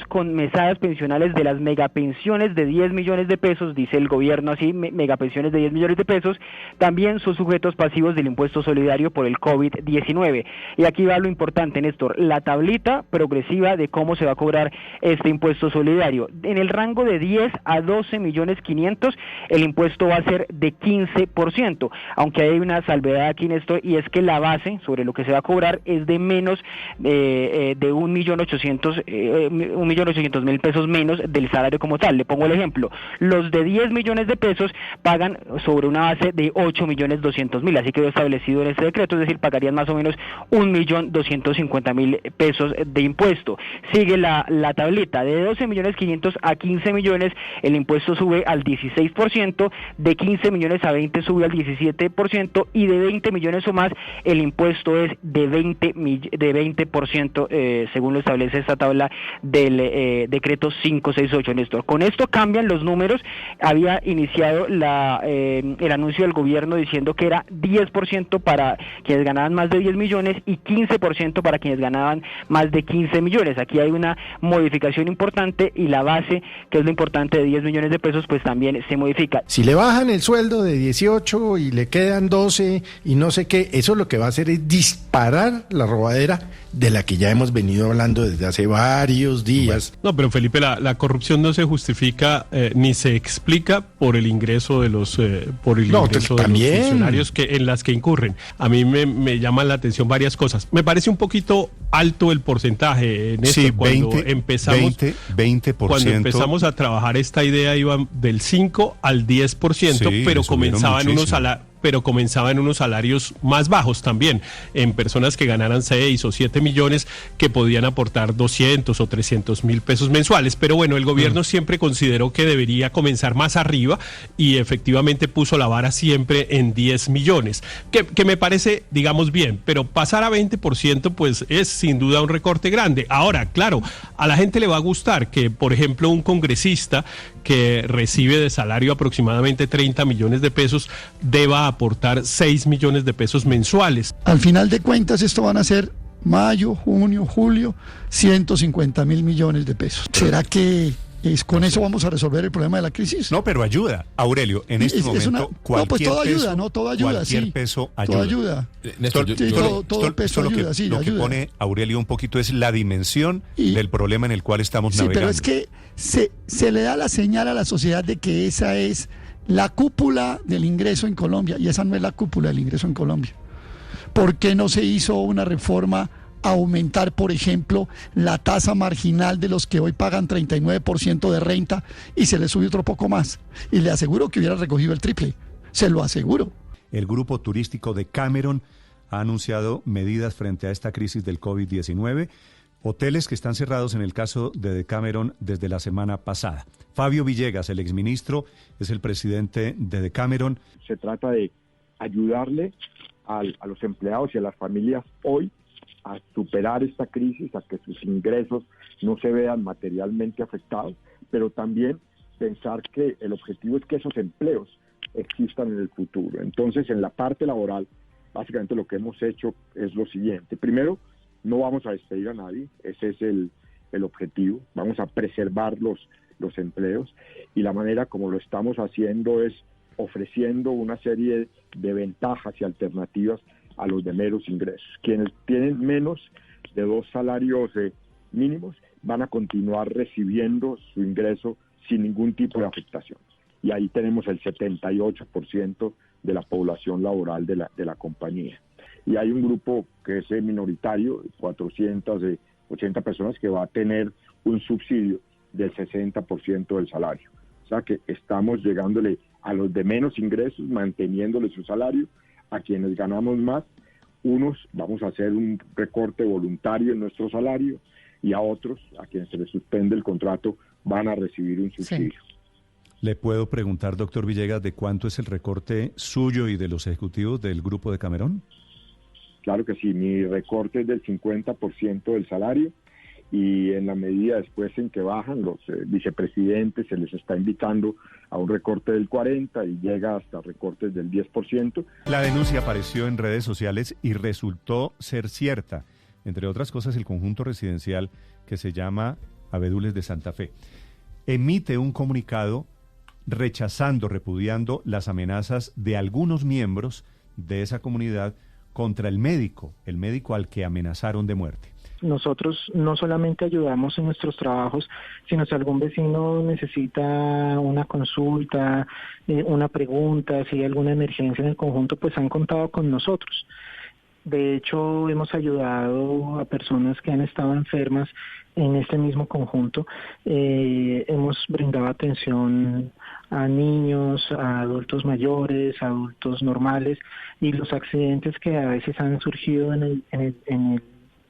con mesadas pensionales de las megapensiones de 10 millones de pesos, dice el gobierno así, megapensiones de 10 millones de pesos, también son sujetos pasivos del impuesto solidario por el COVID-19. Y aquí va lo importante, Néstor, la tablita progresiva de cómo se va a cobrar este impuesto solidario. En el rango de 10 a 12.500.000, el impuesto va a ser de 15%, aunque hay una salvedad aquí, Néstor, y es que la base sobre lo que se va a cobrar es de menos de 1.800.000 pesos menos del salario como tal. Le pongo el ejemplo, los de 10 millones de pesos pagan sobre una base de 8.200.000, así quedó establecido en este decreto, es decir, pagarían más o menos 1.250.000 pesos de impuesto. Sigue la tableta, de 12.500.000 a 15 millones, el impuesto sube al 16%, de 15 millones a 20 sube al 17%, y de 20 millones o más el impuesto es de 20%, según lo establece esta tabla del decreto 568, Néstor. Con esto cambian los números. Había iniciado el anuncio del gobierno diciendo que era 10% para quienes ganaban más de 10 millones y 15% para quienes ganaban más de 15 millones. Aquí hay una modificación importante y la base, que es lo importante, de 10 millones de pesos, pues también se modifica. Si le bajan el sueldo de 18 y le quedan 12 y no sé qué, eso lo que va a hacer es disparar la robadera de la que ya hemos venido hablando desde hace varios días. No, pero Felipe, la corrupción no se justifica ni se explica por el ingreso de los funcionarios en las que incurren. A mí me llaman la atención varias cosas. Me parece un poquito alto el porcentaje, Néstor. Sí, cuando 20%. Cuando empezamos a trabajar esta idea iba del 5 al 10%, sí, pero comenzaba en unos salarios más bajos también, en personas que ganaran 6 o 7 millones, que podían aportar 200 o 300 mil pesos mensuales. Pero bueno, el gobierno siempre consideró que debería comenzar más arriba y efectivamente puso la vara siempre en 10 millones, que me parece, digamos, bien, pero pasar a 20% pues es sin duda un recorte grande. Ahora, claro, a la gente le va a gustar que, por ejemplo, un congresista que recibe de salario aproximadamente 30 millones de pesos deba aportar 6 millones de pesos mensuales. Al final de cuentas, esto van a ser mayo, junio, julio, 150.000 millones de pesos. ¿Será que con eso vamos a resolver el problema de la crisis? No, pero ayuda, Aurelio, en este momento cualquier todo peso, ayuda, todo ayuda, cualquier sí, peso ayuda. todo ayuda. Todo peso ayuda, sí, lo que pone Aurelio un poquito es la dimensión del problema en el cual estamos navegando. Sí, pero es que se le da la señal a la sociedad de que esa es la cúpula del ingreso en Colombia, y esa no es la cúpula del ingreso en Colombia. ¿Por qué no se hizo una reforma a aumentar, por ejemplo, la tasa marginal de los que hoy pagan 39% de renta y se les sube otro poco más? Y le aseguro que hubiera recogido el triple, se lo aseguro. El grupo turístico de Cameron ha anunciado medidas frente a esta crisis del COVID-19. Hoteles que están cerrados en el caso de Decameron desde la semana pasada. Fabio Villegas, el exministro, es el presidente de Decameron. Se trata de ayudarle a los empleados y a las familias hoy a superar esta crisis, a que sus ingresos no se vean materialmente afectados, pero también pensar que el objetivo es que esos empleos existan en el futuro. Entonces, en la parte laboral, básicamente lo que hemos hecho es lo siguiente. Primero, no vamos a despedir a nadie, ese es el objetivo, vamos a preservar los empleos, y la manera como lo estamos haciendo es ofreciendo una serie de ventajas y alternativas a los de menos ingresos. Quienes tienen menos de 2 salarios mínimos van a continuar recibiendo su ingreso sin ningún tipo de afectación. Y ahí tenemos el 78% de la población laboral de la compañía. Y hay un grupo que es minoritario, 480 personas, que va a tener un subsidio del 60% del salario. O sea que estamos llegándole a los de menos ingresos, manteniéndole su salario. A quienes ganamos más, unos vamos a hacer un recorte voluntario en nuestro salario, y a otros, a quienes se les suspende el contrato, van a recibir un subsidio. Sí. ¿Le puedo preguntar, doctor Villegas, de cuánto es el recorte suyo y de los ejecutivos del Grupo de Camerón? Claro que sí, mi recorte es del 50% del salario, y en la medida después en que bajan los vicepresidentes, se les está invitando a un recorte del 40% y llega hasta recortes del 10%. La denuncia apareció en redes sociales y resultó ser cierta. Entre otras cosas, el conjunto residencial que se llama Abedules de Santa Fe emite un comunicado rechazando, repudiando las amenazas de algunos miembros de esa comunidad contra el médico al que amenazaron de muerte. Nosotros no solamente ayudamos en nuestros trabajos, sino si algún vecino necesita una consulta, una pregunta, si hay alguna emergencia en el conjunto, pues han contado con nosotros. De hecho, hemos ayudado a personas que han estado enfermas en este mismo conjunto. Hemos brindado atención a niños, a adultos mayores, a adultos normales, y los accidentes que a veces han surgido en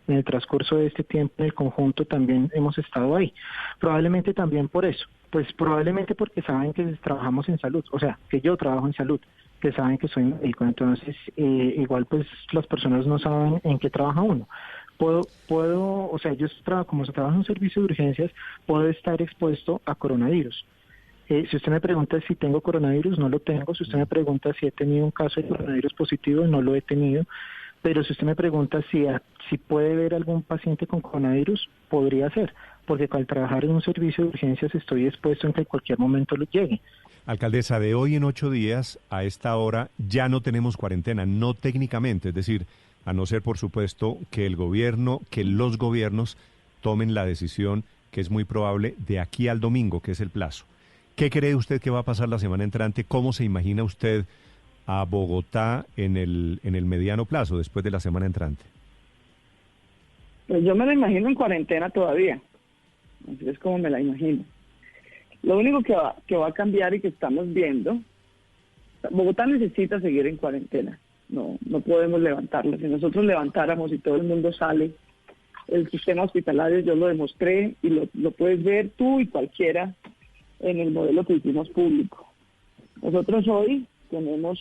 el transcurso de este tiempo en el conjunto también hemos estado ahí. Probablemente también por eso, pues probablemente porque saben que trabajamos en salud, o sea, que yo trabajo en salud, que saben que soy médico, entonces igual pues las personas no saben en qué trabaja uno. Puedo, o sea, yo como se trabaja en un servicio de urgencias, puedo estar expuesto a coronavirus. Si usted me pregunta si tengo coronavirus, no lo tengo. Si usted me pregunta si he tenido un caso de coronavirus positivo, no lo he tenido. Pero si usted me pregunta si puede haber algún paciente con coronavirus, podría ser, porque al trabajar en un servicio de urgencias estoy expuesto en que en cualquier momento lo llegue. Alcaldesa, de hoy en 8 días, a esta hora, ya no tenemos cuarentena, no técnicamente, es decir, a no ser, por supuesto, que los gobiernos tomen la decisión, que es muy probable, de aquí al domingo, que es el plazo. ¿Qué cree usted que va a pasar la semana entrante? ¿Cómo se imagina usted a Bogotá en el mediano plazo, después de la semana entrante? Pues yo me la imagino en cuarentena todavía, así es como me la imagino. Lo único que va a cambiar y que estamos viendo, Bogotá necesita seguir en cuarentena, no podemos levantarla. Si nosotros levantáramos y todo el mundo sale, el sistema hospitalario, yo lo demostré y lo puedes ver tú y cualquiera en el modelo que hicimos público. Nosotros hoy tenemos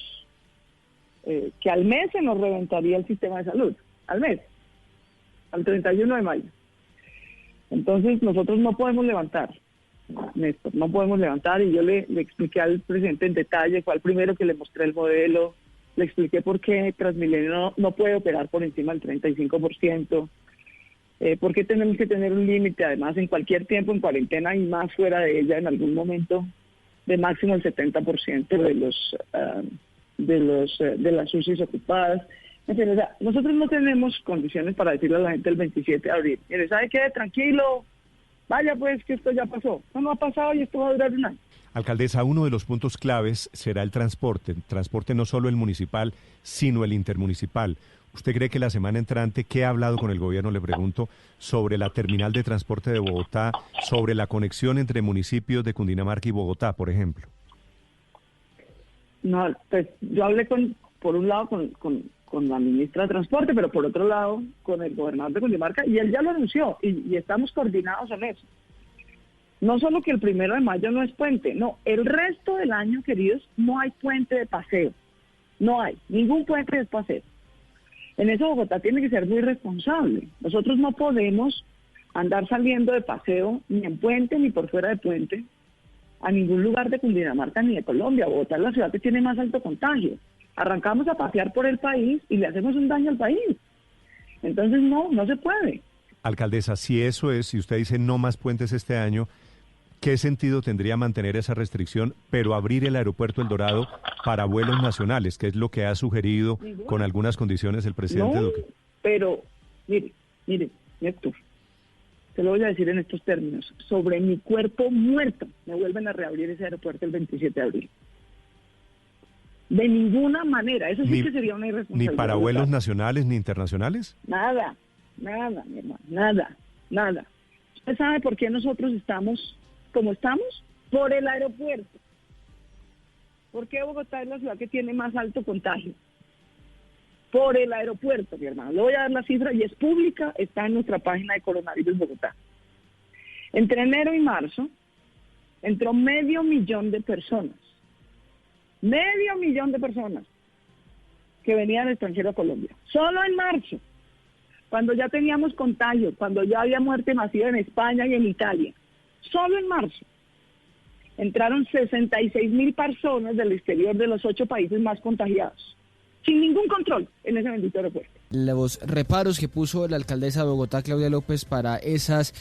que al mes se nos reventaría el sistema de salud, al mes, al 31 de mayo. Entonces nosotros no podemos levantar, Néstor, no podemos levantar, y yo le expliqué al presidente en detalle, fue al primero que le mostré el modelo, le expliqué por qué Transmilenio no puede operar por encima del 35%, por qué tenemos que tener un límite, además en cualquier tiempo en cuarentena y más fuera de ella en algún momento, de máximo el 70% de las UCIs ocupadas. En fin, o sea, nosotros no tenemos condiciones para decirle a la gente el 27 de abril, mire, ¿sabe qué? Tranquilo, vaya pues que esto ya pasó. No ha pasado y esto va a durar un año. Alcaldesa, uno de los puntos claves será el transporte no solo el municipal, sino el intermunicipal. ¿Usted cree que la semana entrante, qué ha hablado con el gobierno, le pregunto, sobre la terminal de transporte de Bogotá, sobre la conexión entre municipios de Cundinamarca y Bogotá, por ejemplo? No, pues yo hablé por un lado con la ministra de Transporte, pero por otro lado con el gobernador de Cundinamarca, y él ya lo anunció, y estamos coordinados en eso. No solo que el 1 de mayo no es puente, no, el resto del año, queridos, no hay puente de paseo. No hay, ningún puente de paseo. En eso Bogotá tiene que ser muy responsable. Nosotros no podemos andar saliendo de paseo ni en puente ni por fuera de puente a ningún lugar de Cundinamarca ni de Colombia. Bogotá es la ciudad que tiene más alto contagio. Arrancamos a pasear por el país y le hacemos un daño al país. Entonces no se puede. Alcaldesa, si eso es, si usted dice no más puentes este año, ¿qué sentido tendría mantener esa restricción, pero abrir el aeropuerto El Dorado para vuelos nacionales, que es lo que ha sugerido con algunas condiciones el presidente Duque? Pero, mire, Néstor, te lo voy a decir en estos términos. Sobre mi cuerpo muerto me vuelven a reabrir ese aeropuerto el 27 de abril. De ninguna manera. Eso sí que sería una irresponsabilidad. ¿Ni para vuelos nacionales ni internacionales? Nada, mi hermano, nada. ¿Usted sabe por qué nosotros estamos como estamos? Por el aeropuerto. ¿Por qué Bogotá es la ciudad que tiene más alto contagio? Por el aeropuerto, mi hermano. Le voy a dar la cifra y es pública, está en nuestra página de Coronavirus Bogotá. Entre enero y marzo entró 500,000 de personas. 500,000 de personas que venían del extranjero a Colombia. Solo en marzo, cuando ya teníamos contagios, cuando ya había muerte masiva en España y en Italia. Solo en marzo entraron 66,000 personas del exterior de los 8 países más contagiados, sin ningún control en ese bendito aeropuerto. Los reparos que puso la alcaldesa de Bogotá, Claudia López, para esas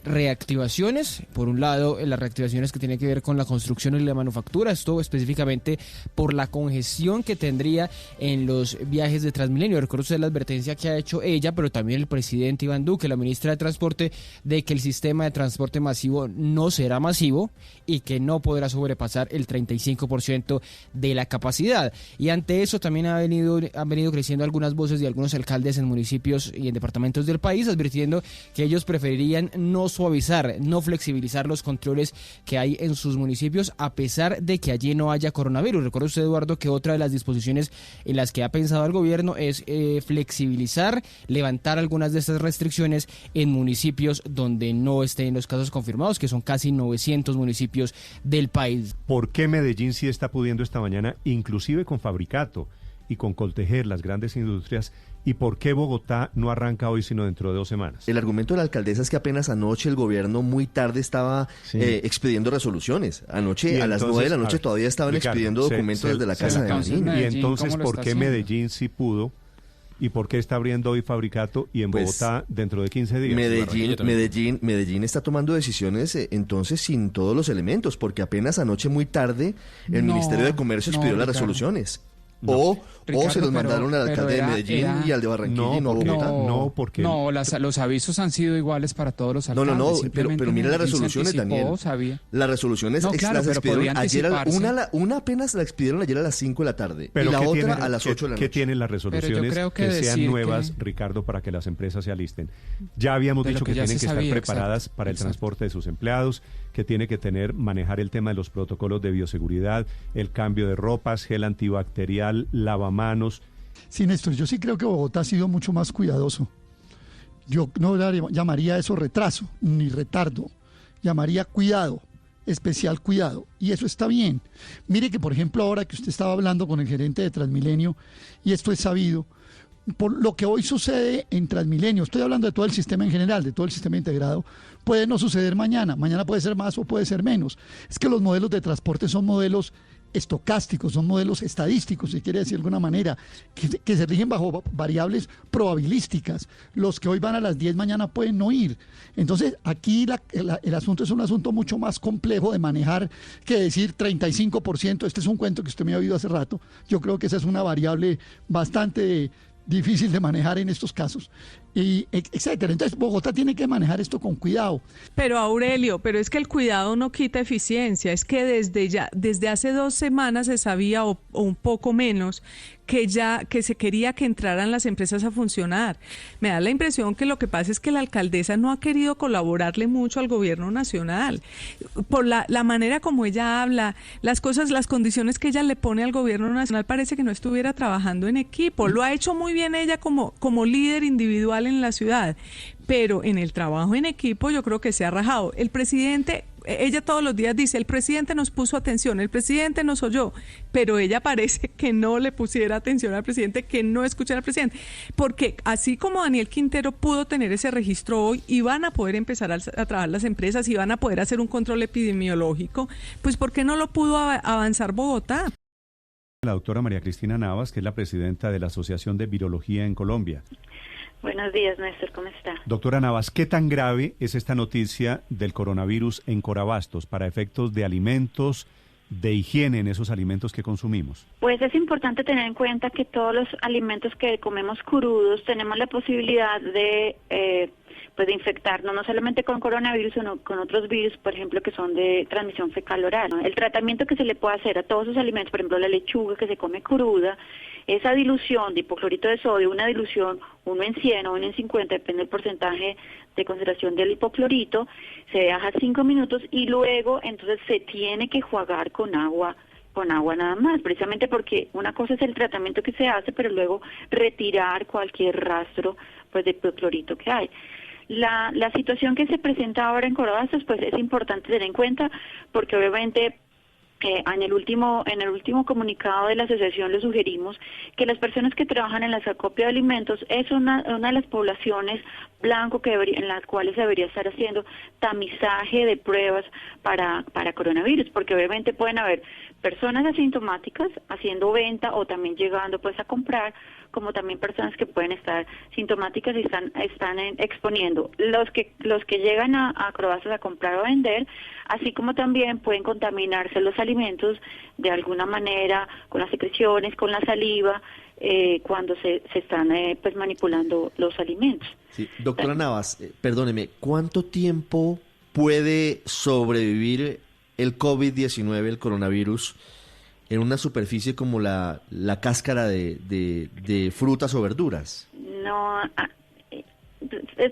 reactivaciones. Por un lado, las reactivaciones que tienen que ver con la construcción y la manufactura, esto específicamente por la congestión que tendría en los viajes de Transmilenio. Recuerda usted la advertencia que ha hecho ella, pero también el presidente Iván Duque, la ministra de Transporte, de que el sistema de transporte masivo no será masivo y que no podrá sobrepasar el 35% de la capacidad. Y ante eso también han venido creciendo algunas voces de algunos alcaldes en municipios y en departamentos del país, advirtiendo que ellos preferirían no suavizar, no flexibilizar los controles que hay en sus municipios, a pesar de que allí no haya coronavirus. Recuerda usted, Eduardo, que otra de las disposiciones en las que ha pensado el gobierno es flexibilizar, levantar algunas de estas restricciones en municipios donde no estén los casos confirmados, que son casi 900 municipios del país. ¿Por qué Medellín sí está pudiendo esta mañana, inclusive con Fabricato y con Coltejer, las grandes industrias, y por qué Bogotá no arranca hoy sino dentro de 2 semanas? El argumento de la alcaldesa es que apenas anoche el gobierno muy tarde estaba expidiendo resoluciones. Anoche a las 9 de la noche todavía estaban expidiendo documentos desde la Casa de Medellín. Y entonces, ¿por qué Medellín sí pudo? ¿Y por qué está abriendo hoy Fabricato y en Bogotá dentro de 15 días? Medellín está tomando decisiones entonces sin todos los elementos, porque apenas anoche muy tarde el Ministerio de Comercio expidió las resoluciones. O se los mandaron al alcalde de Medellín y al de Barranquilla y no a Bogotá. Porque los avisos han sido iguales para todos los alcaldes. Pero mira las resoluciones, Daniel. Las resoluciones las expidieron ayer, una apenas la expidieron ayer a las 5 de la tarde y la otra a las 8 de la noche. ¿Qué tienen las resoluciones que sean nuevas, Ricardo, para que las empresas se alisten? Ya habíamos dicho que tienen que estar preparadas para el transporte de sus empleados, que tiene que manejar el tema de los protocolos de bioseguridad, el cambio de ropas, gel antibacterial, lavamanos. Sí, Néstor, yo sí creo que Bogotá ha sido mucho más cuidadoso. Yo no llamaría eso retraso ni retardo, llamaría cuidado, especial cuidado, y eso está bien. Mire que, por ejemplo, ahora que usted estaba hablando con el gerente de Transmilenio, y esto es sabido, por lo que hoy sucede en Transmilenio, estoy hablando de todo el sistema en general, de todo el sistema integrado, puede no suceder mañana puede ser más o puede ser menos. Es que los modelos de transporte son modelos estocásticos, son modelos estadísticos, si quiere decir de alguna manera, que se rigen bajo variables probabilísticas. Los que hoy van a las 10 mañana pueden no ir. Entonces, aquí el asunto es un asunto mucho más complejo de manejar que decir 35%. Este es un cuento que usted me ha oído hace rato. Yo creo que esa es una variable bastante difícil de manejar en estos casos, y etcétera. Entonces Bogotá tiene que manejar esto con cuidado. Pero Aurelio, pero es que el cuidado no quita eficiencia, es que desde hace 2 semanas se sabía, o un poco menos, que se quería que entraran las empresas a funcionar. Me da la impresión que lo que pasa es que la alcaldesa no ha querido colaborarle mucho al gobierno nacional, por la manera como ella habla, las condiciones que ella le pone al gobierno nacional, parece que no estuviera trabajando en equipo. Lo ha hecho muy bien ella como líder individual en la ciudad, pero en el trabajo en equipo yo creo que se ha rajado. El presidente, ella todos los días dice, el presidente nos puso atención, el presidente nos oyó, pero ella parece que no le pusiera atención al presidente, que no escuchara al presidente, porque así como Daniel Quintero pudo tener ese registro hoy, y van a poder empezar a trabajar las empresas y van a poder hacer un control epidemiológico, pues ¿por qué no lo pudo avanzar Bogotá? La doctora María Cristina Navas, que es la presidenta de la Asociación de Virología en Colombia. Buenos días, Néstor, ¿cómo está? Doctora Navas, ¿qué tan grave es esta noticia del coronavirus en Corabastos para efectos de alimentos, de higiene en esos alimentos que consumimos? Pues es importante tener en cuenta que todos los alimentos que comemos crudos tenemos la posibilidad de de infectarnos no solamente con coronavirus, sino con otros virus, por ejemplo, que son de transmisión fecal-oral, ¿no? El tratamiento que se le puede hacer a todos esos alimentos, por ejemplo, la lechuga que se come cruda, esa dilución de hipoclorito de sodio, una dilución 1 en 100 o 1 en 50, depende del porcentaje de concentración del hipoclorito, se deja 5 minutos y luego entonces se tiene que enjuagar con agua nada más, precisamente porque una cosa es el tratamiento que se hace, pero luego retirar cualquier rastro pues de hipoclorito que hay. La situación que se presenta ahora en Corabastos pues es importante tener en cuenta porque obviamente en el último comunicado de la asociación le sugerimos que las personas que trabajan en la acopio de alimentos es una de las poblaciones blanco en las cuales se debería estar haciendo tamizaje de pruebas para coronavirus, porque obviamente pueden haber personas asintomáticas haciendo venta o también llegando pues a comprar, como también personas que pueden estar sintomáticas y están exponiendo los que llegan a Corabastos a comprar o a vender, así como también pueden contaminarse los alimentos de alguna manera con las secreciones, con la saliva, cuando se están pues manipulando los alimentos. Sí. Doctora Navas, perdóneme, ¿cuánto tiempo puede sobrevivir el COVID-19, el coronavirus, en una superficie como la cáscara de frutas o verduras? No,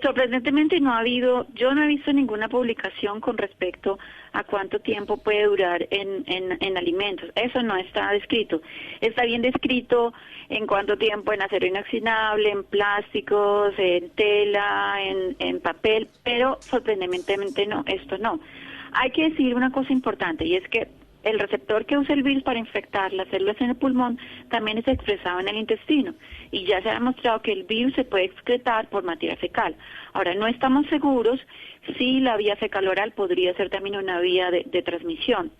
sorprendentemente yo no he visto ninguna publicación con respecto a cuánto tiempo puede durar en alimentos. Eso no está descrito. Está bien descrito en cuánto tiempo en acero inoxidable, en plásticos, en tela, en papel, pero sorprendentemente no, esto no. Hay que decir una cosa importante y es que el receptor que usa el virus para infectar las células en el pulmón también es expresado en el intestino y ya se ha demostrado que el virus se puede excretar por materia fecal. Ahora, no estamos seguros si la vía fecal-oral podría ser también una vía de transmisión.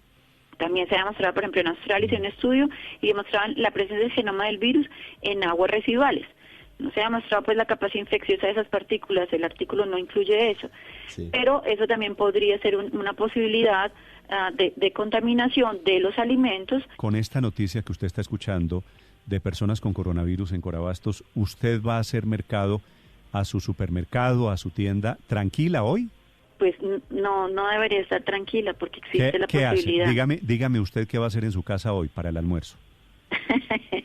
También se ha demostrado, por ejemplo, en Australia hice un estudio y demostraban la presencia del genoma del virus en aguas residuales. No se ha demostrado pues la capacidad infecciosa de esas partículas, el artículo no incluye eso, sí. Pero eso también podría ser una posibilidad de contaminación de los alimentos. Con esta noticia que usted está escuchando de personas con coronavirus en Corabastos, ¿usted va a hacer mercado a su supermercado, a su tienda, tranquila hoy? Pues no debería estar tranquila porque existe la posibilidad. ¿Qué hace? Dígame usted qué va a hacer en su casa hoy para el almuerzo.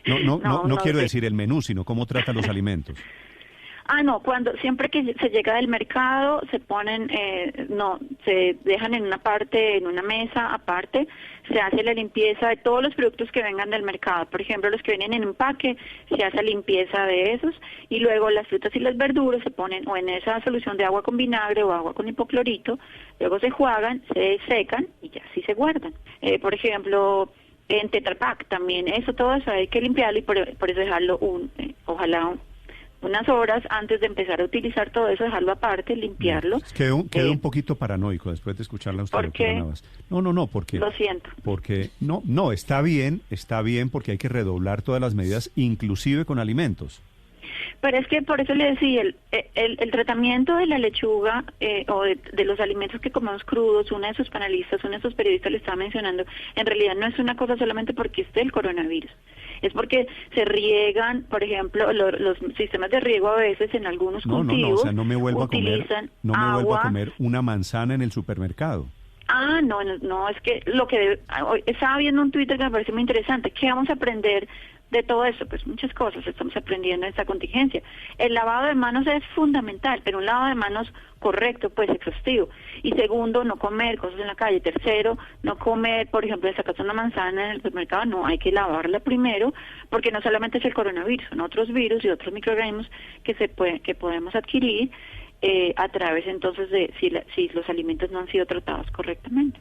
No quiero decir el menú, sino cómo trata los alimentos. Siempre que se llega del mercado se ponen, se dejan en una mesa aparte, se hace la limpieza de todos los productos que vengan del mercado. Por ejemplo, los que vienen en empaque, se hace limpieza de esos y luego las frutas y las verduras se ponen o en esa solución de agua con vinagre o agua con hipoclorito, luego se enjuagan, se secan y ya así se guardan. Por ejemplo, en Tetra Pak también, todo eso hay que limpiarlo y por eso dejarlo ojalá unas horas antes de empezar a utilizar todo eso, dejarlo aparte, limpiarlo. Quedé un poquito paranoico después de escucharla a usted. ¿Por qué? No, porque... Lo siento. Porque, no, está bien porque hay que redoblar todas las medidas, inclusive con alimentos. Pero es que por eso le decía, el tratamiento de la lechuga o de los alimentos que comemos crudos, uno de sus panelistas, uno de sus periodistas le estaba mencionando, en realidad no es una cosa solamente porque esté el coronavirus. Es porque se riegan, por ejemplo, los sistemas de riego a veces en algunos cultivos. No me vuelvo a comer una manzana en el supermercado. No, es que estaba viendo un Twitter que me parece muy interesante. ¿Qué vamos a aprender de todo eso? Pues muchas cosas estamos aprendiendo en esta contingencia. El lavado de manos es fundamental, pero un lavado de manos correcto, pues exhaustivo. Y segundo, no comer cosas en la calle. Tercero, no comer, por ejemplo, sacar una manzana en el supermercado, no, hay que lavarla primero, porque no solamente es el coronavirus, son otros virus y otros microorganismos que podemos adquirir a través entonces de si los alimentos no han sido tratados correctamente.